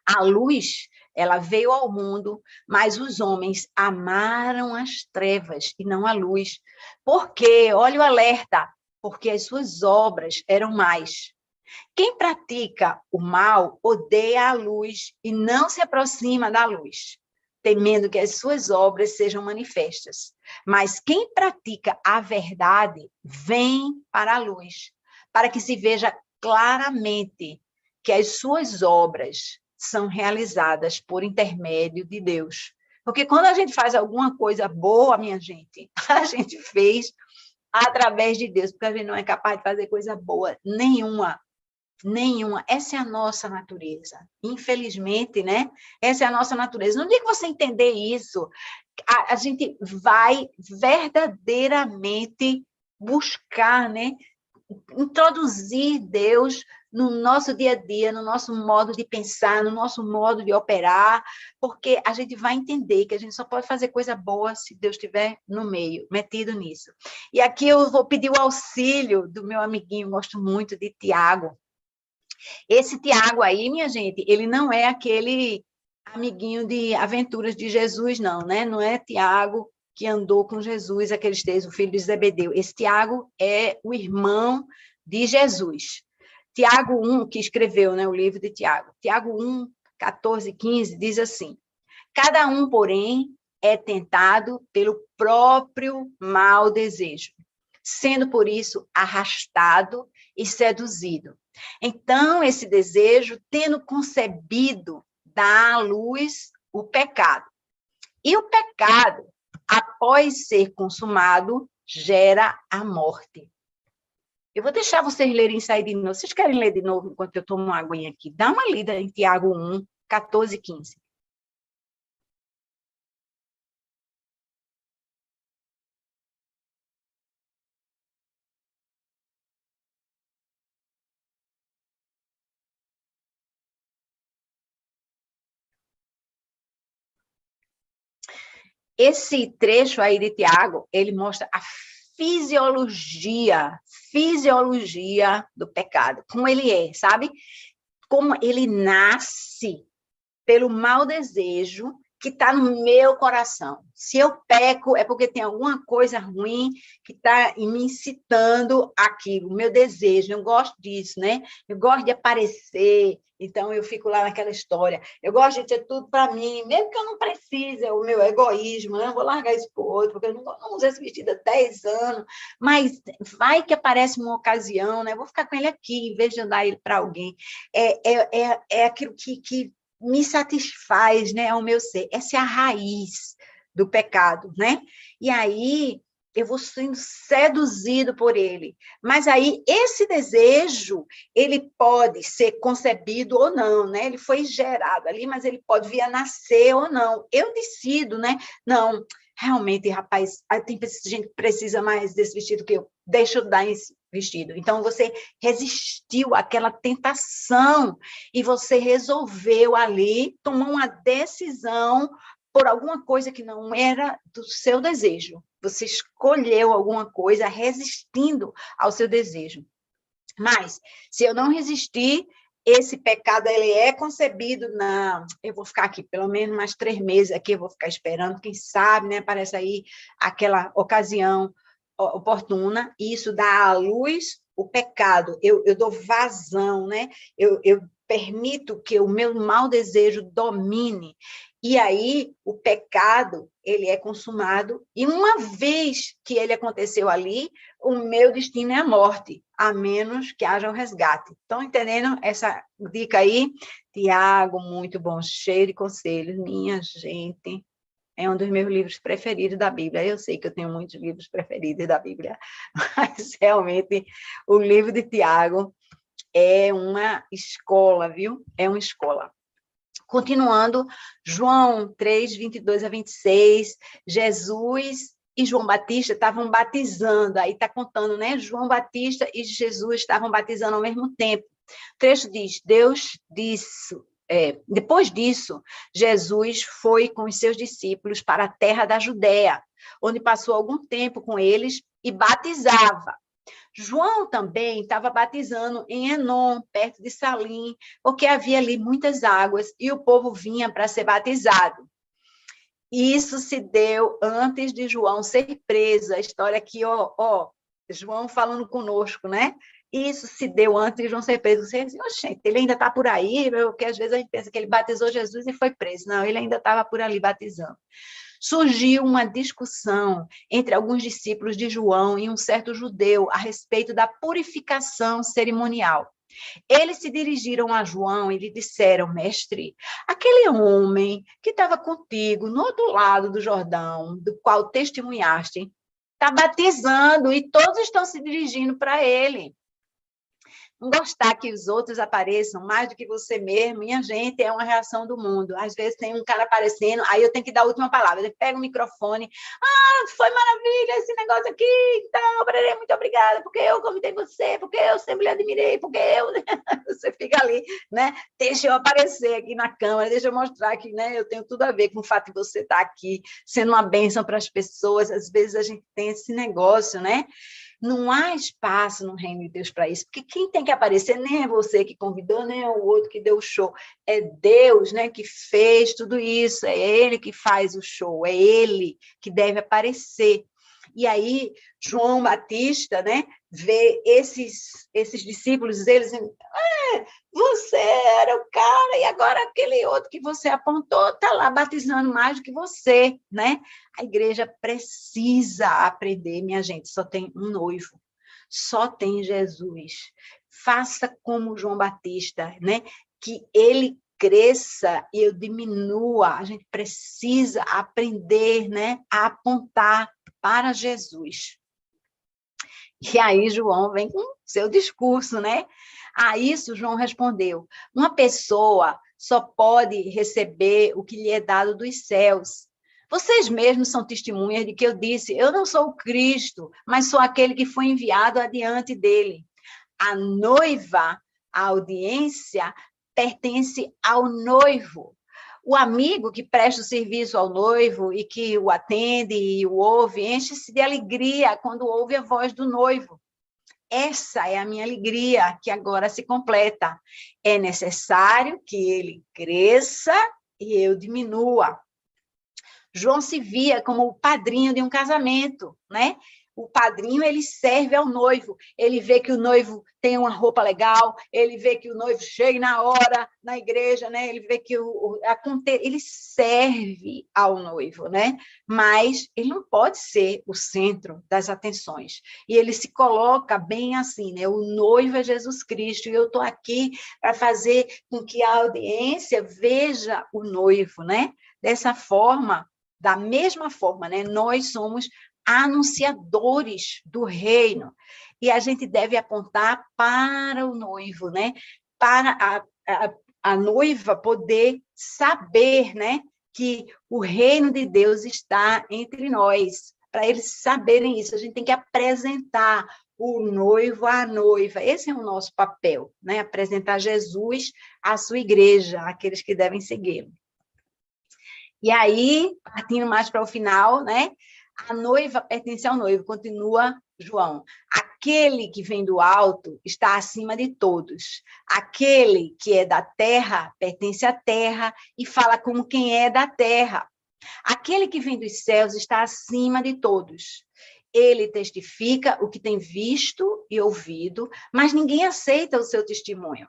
A luz, ela veio ao mundo, mas os homens amaram as trevas e não a luz. Por quê? Olha o alerta. Porque as suas obras eram más. Quem pratica o mal odeia a luz e não se aproxima da luz, temendo que as suas obras sejam manifestas. Mas quem pratica a verdade vem para a luz, para que se veja claramente que as suas obras são realizadas por intermédio de Deus. Porque quando a gente faz alguma coisa boa, minha gente, a gente fez através de Deus, porque a gente não é capaz de fazer coisa boa nenhuma. Essa é a nossa natureza. Infelizmente, né? Essa é a nossa natureza. No dia que você entender isso, a gente vai verdadeiramente buscar, né? Introduzir Deus no nosso dia a dia, no nosso modo de pensar, no nosso modo de operar, porque a gente vai entender que a gente só pode fazer coisa boa se Deus estiver no meio, metido nisso. E aqui eu vou pedir o auxílio do meu amiguinho, gosto muito de Tiago. Esse Tiago aí, minha gente, ele não é aquele amiguinho de aventuras de Jesus, não, né? Não é Tiago que andou com Jesus aqueles dias, o filho de Zebedeu. Esse Tiago é o irmão de Jesus. Tiago 1, que escreveu, né, o livro de Tiago. Tiago 1, 14, 15, diz assim, cada um, porém, é tentado pelo próprio mau desejo, sendo por isso arrastado e seduzido. Então, esse desejo, tendo concebido, dá à luz o pecado. E o pecado, após ser consumado, gera a morte. Eu vou deixar vocês lerem isso aí de novo. Vocês querem ler de novo enquanto eu tomo uma aguinha aqui? Dá uma lida em Tiago 1, 14 e 15. Esse trecho aí de Tiago, ele mostra a fisiologia do pecado, como ele é, sabe? Como ele nasce pelo mau desejo que está no meu coração. Se eu peco, é porque tem alguma coisa ruim que está me incitando aquilo, o meu desejo. Eu gosto disso, né? Eu gosto de aparecer, então eu fico lá naquela história. Eu gosto de ter tudo para mim, mesmo que eu não precise, é o meu egoísmo, né? Eu vou largar isso para o outro, porque eu não uso esse vestido há 10 anos, mas vai que aparece uma ocasião, né? Eu vou ficar com ele aqui, em vez de dar ele para alguém. É aquilo que me satisfaz, né, ao meu ser. Essa é a raiz do pecado, né? E aí eu vou sendo seduzido por ele. Mas aí esse desejo, ele pode ser concebido ou não, né? Ele foi gerado ali, mas ele pode vir a nascer ou não. Eu decido, né? Não, realmente, rapaz, tem gente que precisa mais desse vestido que eu. Deixa eu dar esse vestido. Então, você resistiu àquela tentação e você resolveu ali tomar uma decisão por alguma coisa que não era do seu desejo. Você escolheu alguma coisa resistindo ao seu desejo. Mas, se eu não resistir, esse pecado ele é concebido eu vou ficar aqui pelo menos mais 3 meses aqui, eu vou ficar esperando, quem sabe, né, aparece aí aquela ocasião oportuna, e isso dá à luz o pecado, eu dou vazão, né, eu permito que o meu mau desejo domine, e aí o pecado, ele é consumado, e uma vez que ele aconteceu ali, o meu destino é a morte, a menos que haja um resgate. Estão entendendo essa dica aí? Tiago, muito bom, cheio de conselhos, minha gente. É um dos meus livros preferidos da Bíblia. Eu sei que eu tenho muitos livros preferidos da Bíblia, mas realmente o livro de Tiago é uma escola, viu? É uma escola. Continuando, João 3, 22 a 26, Jesus e João Batista estavam batizando, aí está contando, né? João Batista e Jesus estavam batizando ao mesmo tempo. O trecho diz, depois disso, Jesus foi com os seus discípulos para a terra da Judéia, onde passou algum tempo com eles e batizava. João também estava batizando em Enom, perto de Salim, porque havia ali muitas águas e o povo vinha para ser batizado. Isso se deu antes de João ser preso. A história aqui, João falando conosco, né? Isso se deu antes de João ser preso. Você diz, gente, ele ainda está por aí, porque às vezes a gente pensa que ele batizou Jesus e foi preso. Não, ele ainda estava por ali batizando. Surgiu uma discussão entre alguns discípulos de João e um certo judeu a respeito da purificação cerimonial. Eles se dirigiram a João e lhe disseram, mestre, aquele homem que estava contigo no outro lado do Jordão, do qual testemunhaste, está batizando e todos estão se dirigindo para ele. Não gostar que os outros apareçam mais do que você mesmo, minha gente, é uma reação do mundo. Às vezes tem um cara aparecendo, aí eu tenho que dar a última palavra. Ele pega o microfone, foi maravilha esse negócio aqui, então, muito obrigada, porque eu convidei você, porque eu sempre lhe admirei, porque eu... Você fica ali, né? Deixa eu aparecer aqui na câmera, deixa eu mostrar que, né, eu tenho tudo a ver com o fato de você estar aqui, sendo uma bênção para as pessoas. Às vezes a gente tem esse negócio, né? Não há espaço no reino de Deus para isso, porque quem tem que aparecer nem é você que convidou, nem é o outro que deu o show, é Deus, né, que fez tudo isso, é Ele que faz o show, é Ele que deve aparecer. E aí, João Batista, né, vê esses discípulos, eles dizendo, você era o cara, e agora aquele outro que você apontou está lá batizando mais do que você, né? A igreja precisa aprender, minha gente, só tem um noivo, só tem Jesus. Faça como João Batista, né? Que ele cresça e eu diminua. A gente precisa aprender, né, a apontar para Jesus. E aí João vem com seu discurso, né? A isso João respondeu: uma pessoa só pode receber o que lhe é dado dos céus. Vocês mesmos são testemunhas de que eu disse: eu não sou o Cristo, mas sou aquele que foi enviado adiante dele. A noiva, a audiência, pertence ao noivo. O amigo que presta o serviço ao noivo e que o atende e o ouve, enche-se de alegria quando ouve a voz do noivo. Essa é a minha alegria, que agora se completa. É necessário que ele cresça e eu diminua. João se via como o padrinho de um casamento, né? O padrinho, ele serve ao noivo, ele vê que o noivo tem uma roupa legal, ele vê que o noivo chega na hora na igreja, né? Ele vê que ele serve ao noivo, né? Mas ele não pode ser o centro das atenções. E ele se coloca bem assim, né? O noivo é Jesus Cristo, e eu estou aqui para fazer com que a audiência veja o noivo, né? Dessa forma, da mesma forma, né? Nós somos anunciadores do reino, e a gente deve apontar para o noivo, né? Para a noiva poder saber, né? Que o reino de Deus está entre nós. Para eles saberem isso, a gente tem que apresentar o noivo à noiva. Esse é o nosso papel, né? Apresentar Jesus à sua igreja, àqueles que devem segui-lo. E aí, partindo mais para o final, né? A noiva pertence ao noivo, continua João. Aquele que vem do alto está acima de todos. Aquele que é da terra pertence à terra e fala como quem é da terra. Aquele que vem dos céus está acima de todos. Ele testifica o que tem visto e ouvido, mas ninguém aceita o seu testemunho.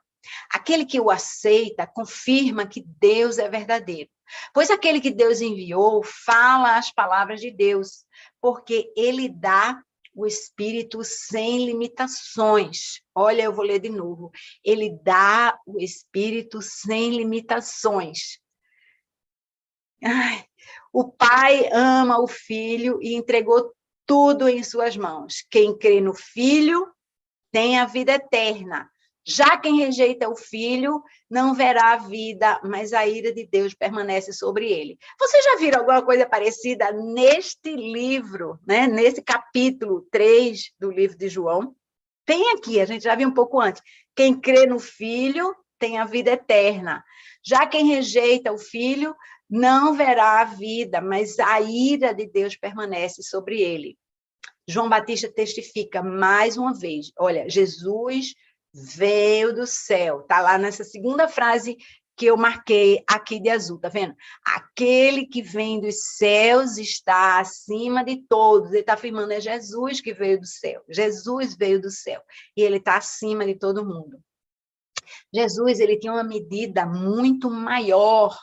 Aquele que o aceita confirma que Deus é verdadeiro. Pois aquele que Deus enviou fala as palavras de Deus, porque ele dá o Espírito sem limitações. Olha, eu vou ler de novo. Ele dá o Espírito sem limitações. Ai, o Pai ama o Filho e entregou tudo em suas mãos. Quem crê no Filho tem a vida eterna. Já quem rejeita o Filho não verá a vida, mas a ira de Deus permanece sobre ele. Vocês já viram alguma coisa parecida neste livro, né? Nesse capítulo 3 do livro de João? Tem aqui, a gente já viu um pouco antes. Quem crê no Filho tem a vida eterna. Já quem rejeita o Filho não verá a vida, mas a ira de Deus permanece sobre ele. João Batista testifica mais uma vez, olha, Jesus veio do céu, está lá nessa segunda frase que eu marquei aqui de azul, tá vendo? Aquele que vem dos céus está acima de todos, ele está afirmando, é Jesus que veio do céu, Jesus veio do céu, e ele está acima de todo mundo. Jesus, ele tinha uma medida muito maior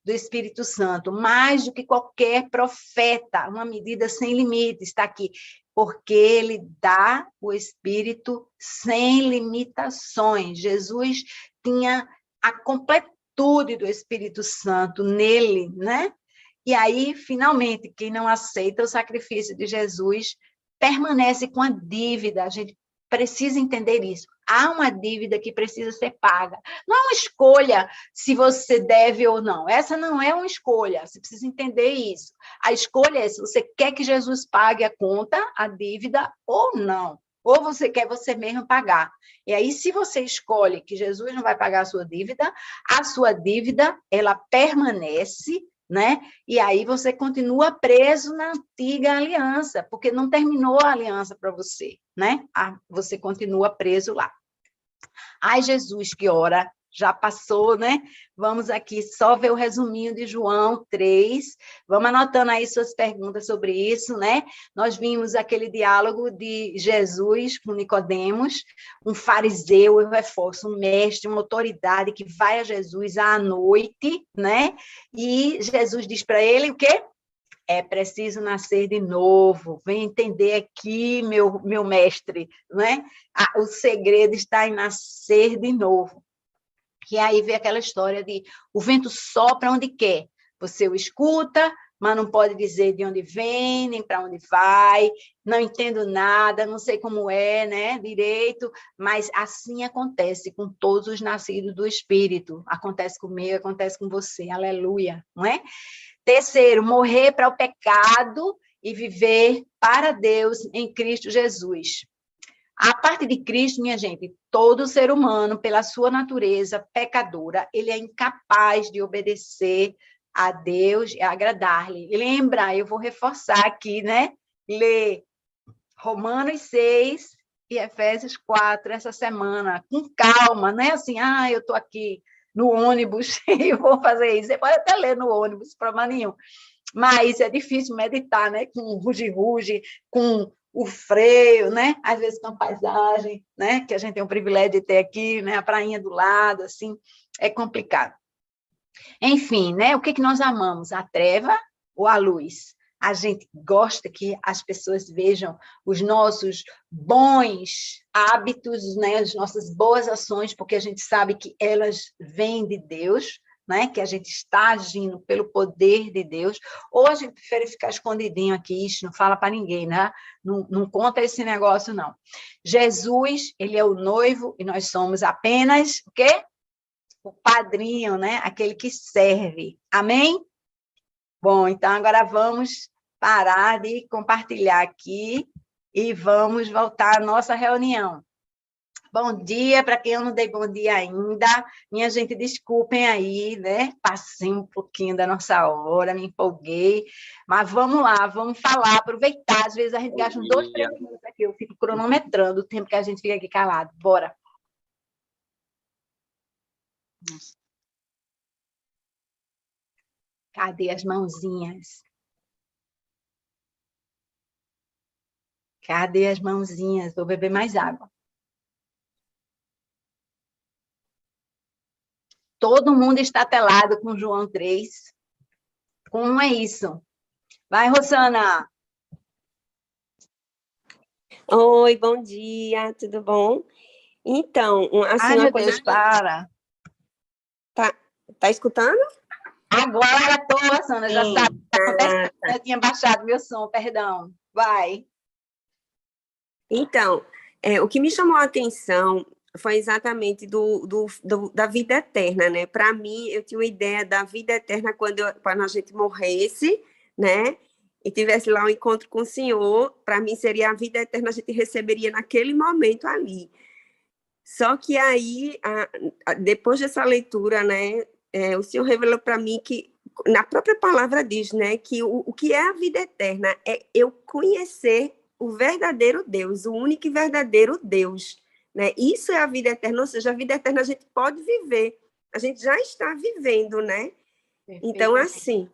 do Espírito Santo, mais do que qualquer profeta, uma medida sem limites, está aqui, porque ele dá o Espírito sem limitações. Jesus tinha a completude do Espírito Santo nele, né? E aí, finalmente, quem não aceita o sacrifício de Jesus permanece com a dívida. A gente precisa entender isso. Há uma dívida que precisa ser paga. Não é uma escolha se você deve ou não. Essa não é uma escolha. Você precisa entender isso. A escolha é se você quer que Jesus pague a conta, a dívida, ou não. Ou você quer você mesmo pagar. E aí, se você escolhe que Jesus não vai pagar a sua dívida, ela permanece, né? E aí você continua preso na antiga aliança, porque não terminou a aliança para você, né? Você continua preso lá. Ai, Jesus que ora já passou, né? Vamos aqui só ver o resuminho de João 3. Vamos anotando aí suas perguntas sobre isso, né? Nós vimos aquele diálogo de Jesus com Nicodemos, um fariseu, eu reforço, um mestre, uma autoridade que vai a Jesus à noite, né? E Jesus diz para ele o quê? É preciso nascer de novo. Vem entender aqui, meu mestre, né? O segredo está em nascer de novo. E aí vem aquela história de o vento sopra onde quer. Você o escuta, mas não pode dizer de onde vem, nem para onde vai, não entendo nada, não sei como é, né, direito, mas assim acontece com todos os nascidos do Espírito. Acontece comigo, acontece com você, aleluia, não é? Terceiro, morrer para o pecado e viver para Deus em Cristo Jesus. A parte de Cristo, minha gente, todo ser humano, pela sua natureza pecadora, ele é incapaz de obedecer a Deus e agradar-lhe. Lembra, eu vou reforçar aqui, né? Ler Romanos 6 e Efésios 4 essa semana, com calma, não é assim, eu estou aqui no ônibus e vou fazer isso. Você pode até ler no ônibus, problema nenhum. Mas é difícil meditar, né? Com ruge-ruge, com o freio, né? Às vezes com a paisagem, né? Que a gente tem o privilégio de ter aqui, né? A prainha do lado, assim, é complicado. Enfim, né? O que nós amamos? A treva ou a luz? A gente gosta que as pessoas vejam os nossos bons hábitos, né? As nossas boas ações, porque a gente sabe que elas vêm de Deus, né? Que a gente está agindo pelo poder de Deus, ou a gente prefere ficar escondidinho aqui, não fala para ninguém, né? Não conta esse negócio, não. Jesus, ele é o noivo e nós somos apenas o quê? O padrinho, né? Aquele que serve. Amém? Bom, então agora vamos parar de compartilhar aqui e vamos voltar à nossa reunião. Bom dia, para quem eu não dei bom dia ainda. Minha gente, desculpem aí, né? Passei um pouquinho da nossa hora, me empolguei. Mas vamos lá, vamos falar, aproveitar. Às vezes a gente gasta uns 2, 3 minutos aqui, eu fico cronometrando o tempo que a gente fica aqui calado. Bora. Cadê as mãozinhas? Cadê as mãozinhas? Vou beber mais água. Todo mundo está telado com João 3. Como é isso? Vai, Rosana. Oi, bom dia, tudo bom? Então, assim, uma coisa... Deus, para. Tá escutando? Agora estou, Rosana, já sabe o que está acontecendo. Eu tinha baixado meu som, perdão. Vai. Então, o que me chamou a atenção foi exatamente da vida eterna, né? Para mim, eu tinha uma ideia da vida eterna quando a gente morresse, né? E tivesse lá um encontro com o Senhor, para mim seria a vida eterna, a gente receberia naquele momento ali. Só que aí, depois dessa leitura, né, o Senhor revelou para mim que, na própria palavra diz, né, que o que é a vida eterna é eu conhecer o verdadeiro Deus, o único e verdadeiro Deus, né? Isso é a vida eterna, ou seja, a vida eterna a gente pode viver, a gente já está vivendo, né? Perfeito. Então, assim,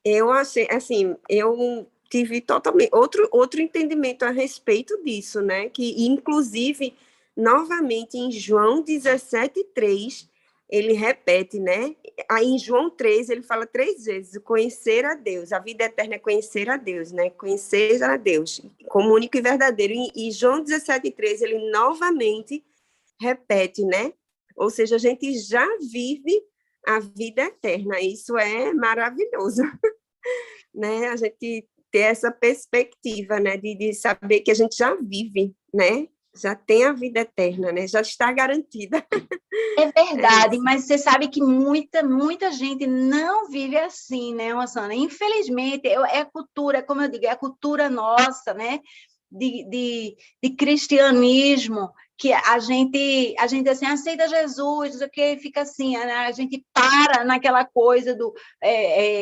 eu achei, assim, eu tive totalmente outro entendimento a respeito disso, né? Que, inclusive, novamente, em João 17:3, ele repete, né? Aí, em João 3, ele fala 3 vezes, conhecer a Deus, a vida eterna é conhecer a Deus, né? Conhecer a Deus, como único e verdadeiro. E João 17:3, ele novamente repete, né? Ou seja, a gente já vive a vida eterna, isso é maravilhoso, né? A gente ter essa perspectiva, né? De saber que a gente já vive, né? Já tem a vida eterna, né? Já está garantida. É verdade, mas você sabe que muita gente não vive assim, né, Rosana? Infelizmente, é a cultura, como eu digo, é a cultura nossa, né? de cristianismo, que a gente assim, aceita Jesus, o que fica assim, né? A gente para naquela coisa do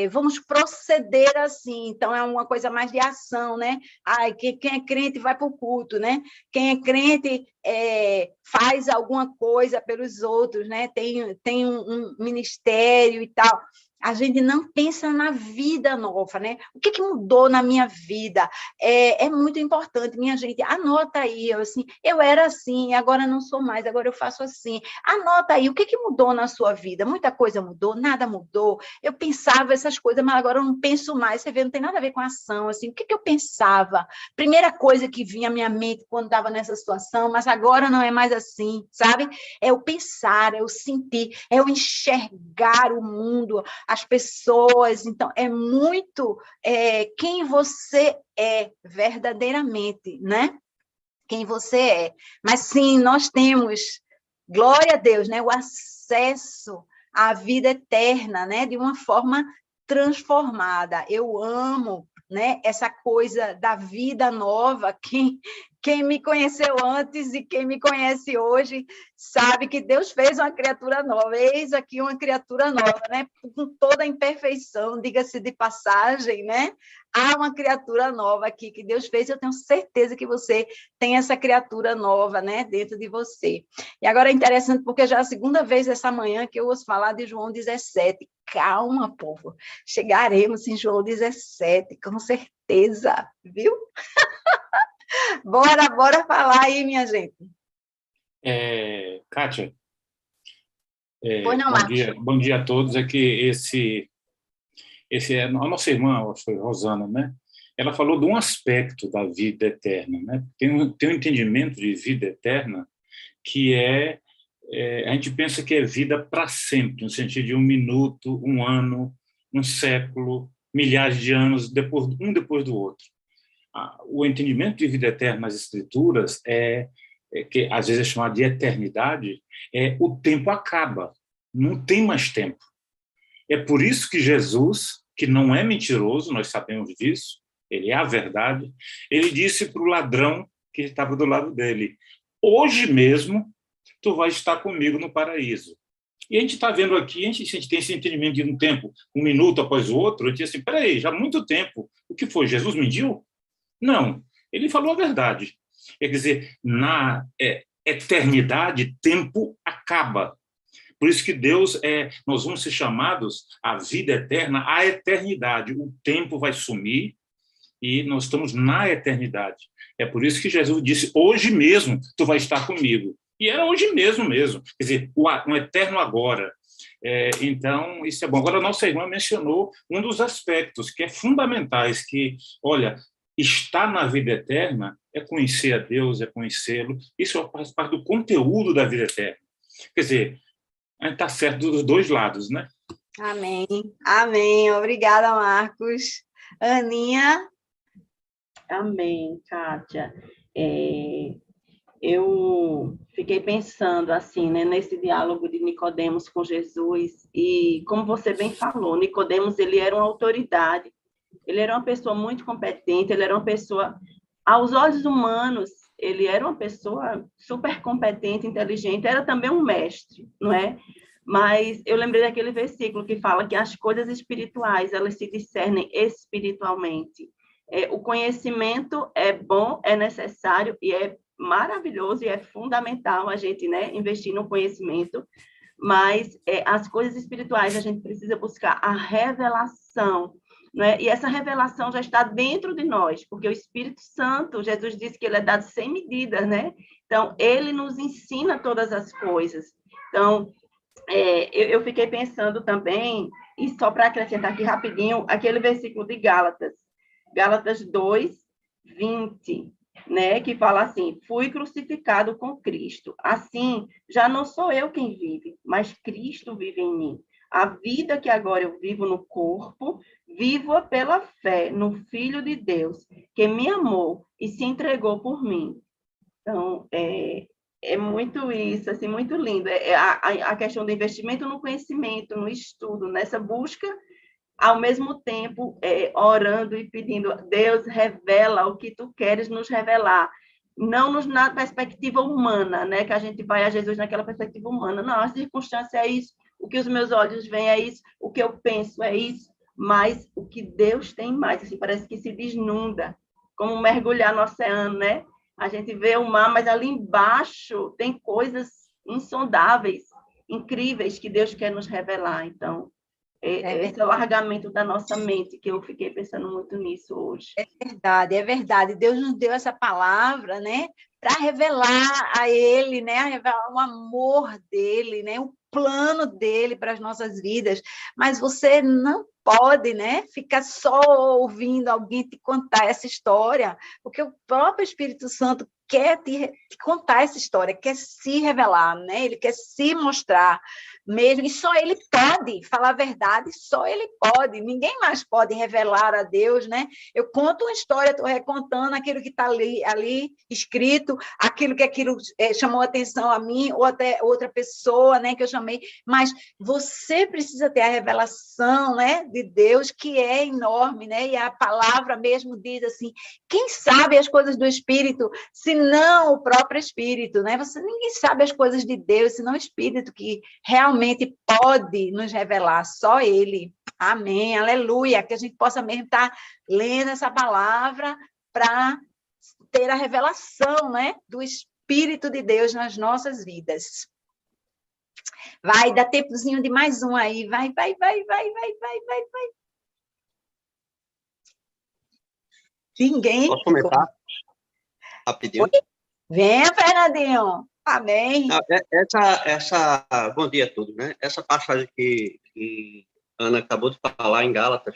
vamos proceder assim, então é uma coisa mais de ação, né? Ai, quem é crente vai para o culto, né? Quem é crente faz alguma coisa pelos outros, né? Tem um ministério e tal. A gente não pensa na vida nova, né? O que mudou na minha vida? É muito importante, minha gente. Anota aí, eu era assim, agora não sou mais, agora eu faço assim. Anota aí, o que mudou na sua vida? Muita coisa mudou, nada mudou. Eu pensava essas coisas, mas agora eu não penso mais. Você vê, não tem nada a ver com a ação, assim. O que eu pensava? Primeira coisa que vinha à minha mente quando estava nessa situação, mas agora não é mais assim, sabe? É o pensar, é o sentir, é o enxergar o mundo, as pessoas. Então, é muito quem você é verdadeiramente, né? Quem você é. Mas, sim, nós temos, glória a Deus, né? O acesso à vida eterna, né? De uma forma transformada. Eu amo, né? Essa coisa da vida nova. Quem me conheceu antes e quem me conhece hoje sabe que Deus fez uma criatura nova. Eis aqui uma criatura nova, né? Com toda a imperfeição, diga-se de passagem, né? Há uma criatura nova aqui que Deus fez. Eu tenho certeza que você tem essa criatura nova, né? Dentro de você. E agora é interessante porque já é a segunda vez essa manhã que eu ouço falar de João 17. Calma, povo. Chegaremos em João 17, com certeza, viu? Bora falar aí, minha gente. Kátia, Pois não, Marcos. bom dia a todos. É que esse é a nossa irmã, foi Rosana, né? Ela falou de um aspecto da vida eterna, né? Tem um entendimento de vida eterna que a gente pensa que é vida para sempre, no sentido de um minuto, um ano, um século, milhares de anos, um depois do outro. O entendimento de vida eterna nas Escrituras que às vezes é chamado de eternidade, o tempo acaba, não tem mais tempo. É por isso que Jesus, que não é mentiroso, nós sabemos disso, ele é a verdade, ele disse para o ladrão que estava do lado dele: hoje mesmo tu vais estar comigo no paraíso. E a gente está vendo aqui, a gente tem esse entendimento de um tempo, um minuto após o outro, a gente diz assim, peraí, já há muito tempo, o que foi, Jesus mentiu? Não, ele falou a verdade. Quer dizer, na eternidade, tempo acaba. Por isso que Deus nós vamos ser chamados à vida eterna, à eternidade. O tempo vai sumir e nós estamos na eternidade. É por isso que Jesus disse, hoje mesmo tu vai estar comigo. E era hoje mesmo. Quer dizer, um eterno agora. Então, isso é bom. Agora, a nossa irmã mencionou um dos aspectos que é fundamentais, que, olha, estar na vida eterna é conhecer a Deus, é conhecê-lo. Isso faz parte do conteúdo da vida eterna. Quer dizer, a gente está certo dos dois lados, né? Amém. Amém. Obrigada, Marcos. Aninha? Amém, Kátia. Eu fiquei pensando assim, né, nesse diálogo de Nicodemos com Jesus, e como você bem falou, Nicodemos, ele era uma autoridade, ele era uma pessoa muito competente, ele era uma pessoa, aos olhos humanos, ele era uma pessoa super competente, inteligente, era também um mestre, não é? Mas eu lembrei daquele versículo que fala que as coisas espirituais, elas se discernem espiritualmente. O conhecimento é bom, é necessário e é maravilhoso e é fundamental a gente, né, investir no conhecimento, mas as coisas espirituais a gente precisa buscar a revelação, né? E essa revelação já está dentro de nós, porque o Espírito Santo, Jesus disse que ele é dado sem medidas, né? Então, ele nos ensina todas as coisas. Então, eu fiquei pensando também, e só para acrescentar aqui rapidinho, aquele versículo de Gálatas 2, 20, né, que fala assim, fui crucificado com Cristo, assim, já não sou eu quem vive, mas Cristo vive em mim. A vida que agora eu vivo no corpo, vivo-a pela fé no Filho de Deus, que me amou e se entregou por mim. Então, é muito isso, assim, muito lindo. A questão do investimento no conhecimento, no estudo, nessa busca ao mesmo tempo orando e pedindo, Deus, revela o que tu queres nos revelar. Não na perspectiva humana, né? Que a gente vai a Jesus naquela perspectiva humana. Não, a circunstância é isso, o que os meus olhos veem é isso, o que eu penso é isso, mas o que Deus tem mais, assim, parece que se desnuda, como mergulhar no oceano, né? A gente vê o mar, mas ali embaixo tem coisas insondáveis, incríveis, que Deus quer nos revelar. Então, esse é o alargamento da nossa mente, que eu fiquei pensando muito nisso hoje. É verdade, é verdade. Deus nos deu essa palavra, né, para revelar a Ele, né, a revelar o amor dele, né, o plano dele para as nossas vidas. Mas você não pode, né, ficar só ouvindo alguém te contar essa história, porque o próprio Espírito Santo quer te contar essa história, quer se revelar, né? Ele quer se mostrar mesmo, e só ele pode falar a verdade, só ele pode, ninguém mais pode revelar a Deus, né? Eu conto uma história, estou recontando aquilo que está ali escrito, aquilo que chamou atenção a mim, ou até outra pessoa, né, que eu chamei, mas você precisa ter a revelação, né, de Deus, que é enorme, né? E a palavra mesmo diz assim, quem sabe as coisas do Espírito, se não o próprio Espírito, né? Ninguém sabe as coisas de Deus, senão o Espírito que realmente pode nos revelar, só Ele. Amém, aleluia, que a gente possa mesmo estar lendo essa palavra para ter a revelação, né, do Espírito de Deus nas nossas vidas. Vai, dá tempozinho de mais um aí, vai. Ninguém. Posso comentar rapidinho? Oi? Venha, Fernandinho. Amém. Bom dia a todos, né? Essa passagem que Ana acabou de falar em Gálatas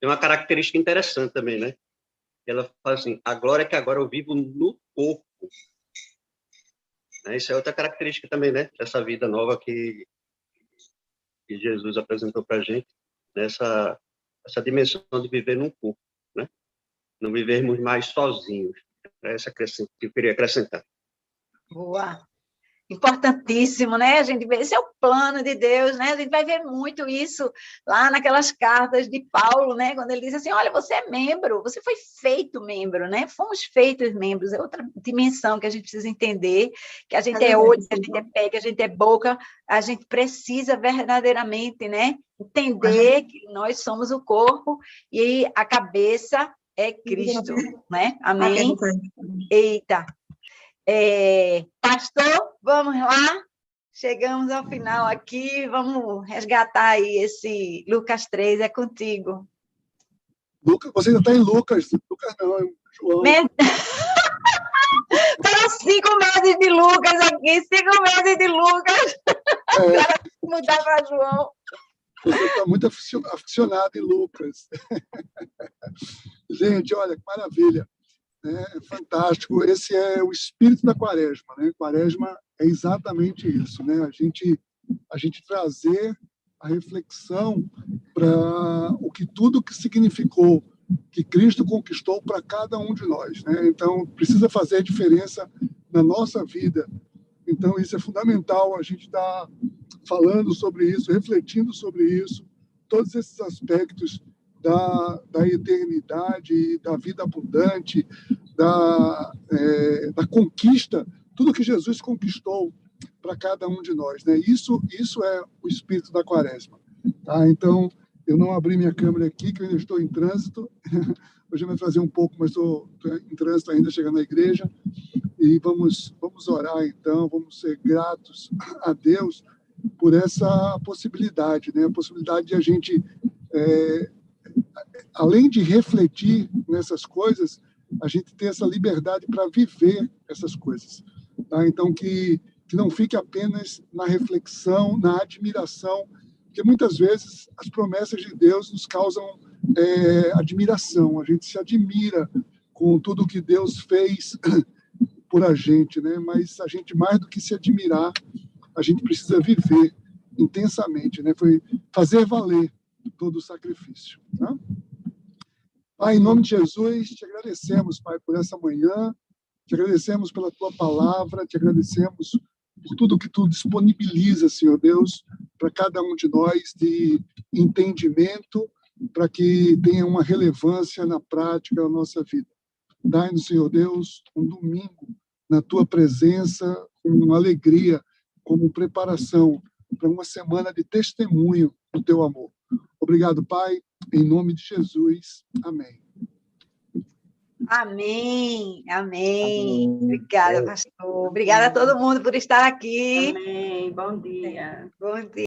tem uma característica interessante também, né? Ela fala assim, a glória que agora eu vivo no corpo. Isso é outra característica também, né? Dessa vida nova que Jesus apresentou para a gente, nessa essa dimensão de viver num corpo, né? Não vivermos mais sozinhos. É essa que eu queria acrescentar. Boa. Importantíssimo, né? A gente vê, esse é o plano de Deus, né? A gente vai ver muito isso lá naquelas cartas de Paulo, né? Quando ele diz assim, olha, você é membro, você foi feito membro, né? Fomos feitos membros, é outra dimensão que a gente precisa entender, que a gente é olho, que a gente é pé, que a gente é boca, a gente precisa verdadeiramente, né? Entender que nós somos o corpo e a cabeça é Cristo, né? Amém? Eita! Pastor, vamos lá? Chegamos ao final aqui, vamos resgatar aí esse Lucas 3, é contigo. Lucas, você já está em Lucas. Lucas não, é João. Foram 5 meses de Lucas aqui, 5 meses de Lucas. Agora mudar para João. Você está muito aficionado em Lucas. Gente, olha, que maravilha. É fantástico. Esse é o espírito da Quaresma, né? Quaresma é exatamente isso, né? A gente trazer a reflexão para tudo que significou, que Cristo conquistou para cada um de nós, né? Então, precisa fazer a diferença na nossa vida. Então, isso é fundamental, a gente está falando sobre isso, refletindo sobre isso, todos esses aspectos da eternidade, da vida abundante, da conquista, tudo que Jesus conquistou para cada um de nós, né? Isso é o espírito da Quaresma, tá? Então, eu não abri minha câmera aqui, que eu ainda estou em trânsito. Hoje eu vou trazer um pouco, mas estou em trânsito ainda, chegando na igreja. E vamos orar, então, vamos ser gratos a Deus por essa possibilidade, né? A possibilidade de a gente, além de refletir nessas coisas, a gente ter essa liberdade para viver essas coisas, tá? Então, que não fique apenas na reflexão, na admiração, porque muitas vezes as promessas de Deus nos causam admiração, a gente se admira com tudo que Deus fez por a gente, né? Mas a gente, mais do que se admirar, a gente precisa viver intensamente, né? Foi fazer valer todo o sacrifício, tá? Pai, em nome de Jesus, te agradecemos, Pai, por essa manhã, te agradecemos pela tua palavra, te agradecemos por tudo que tu disponibiliza, Senhor Deus, para cada um de nós, de entendimento, para que tenha uma relevância na prática da nossa vida. Dai-nos, Senhor Deus, um domingo na tua presença, com alegria, como preparação para uma semana de testemunho do teu amor. Obrigado, Pai, em nome de Jesus. Amém. Amém, amém. Obrigada, pastor. Obrigada a todo mundo por estar aqui. Amém. Bom dia. Bom dia.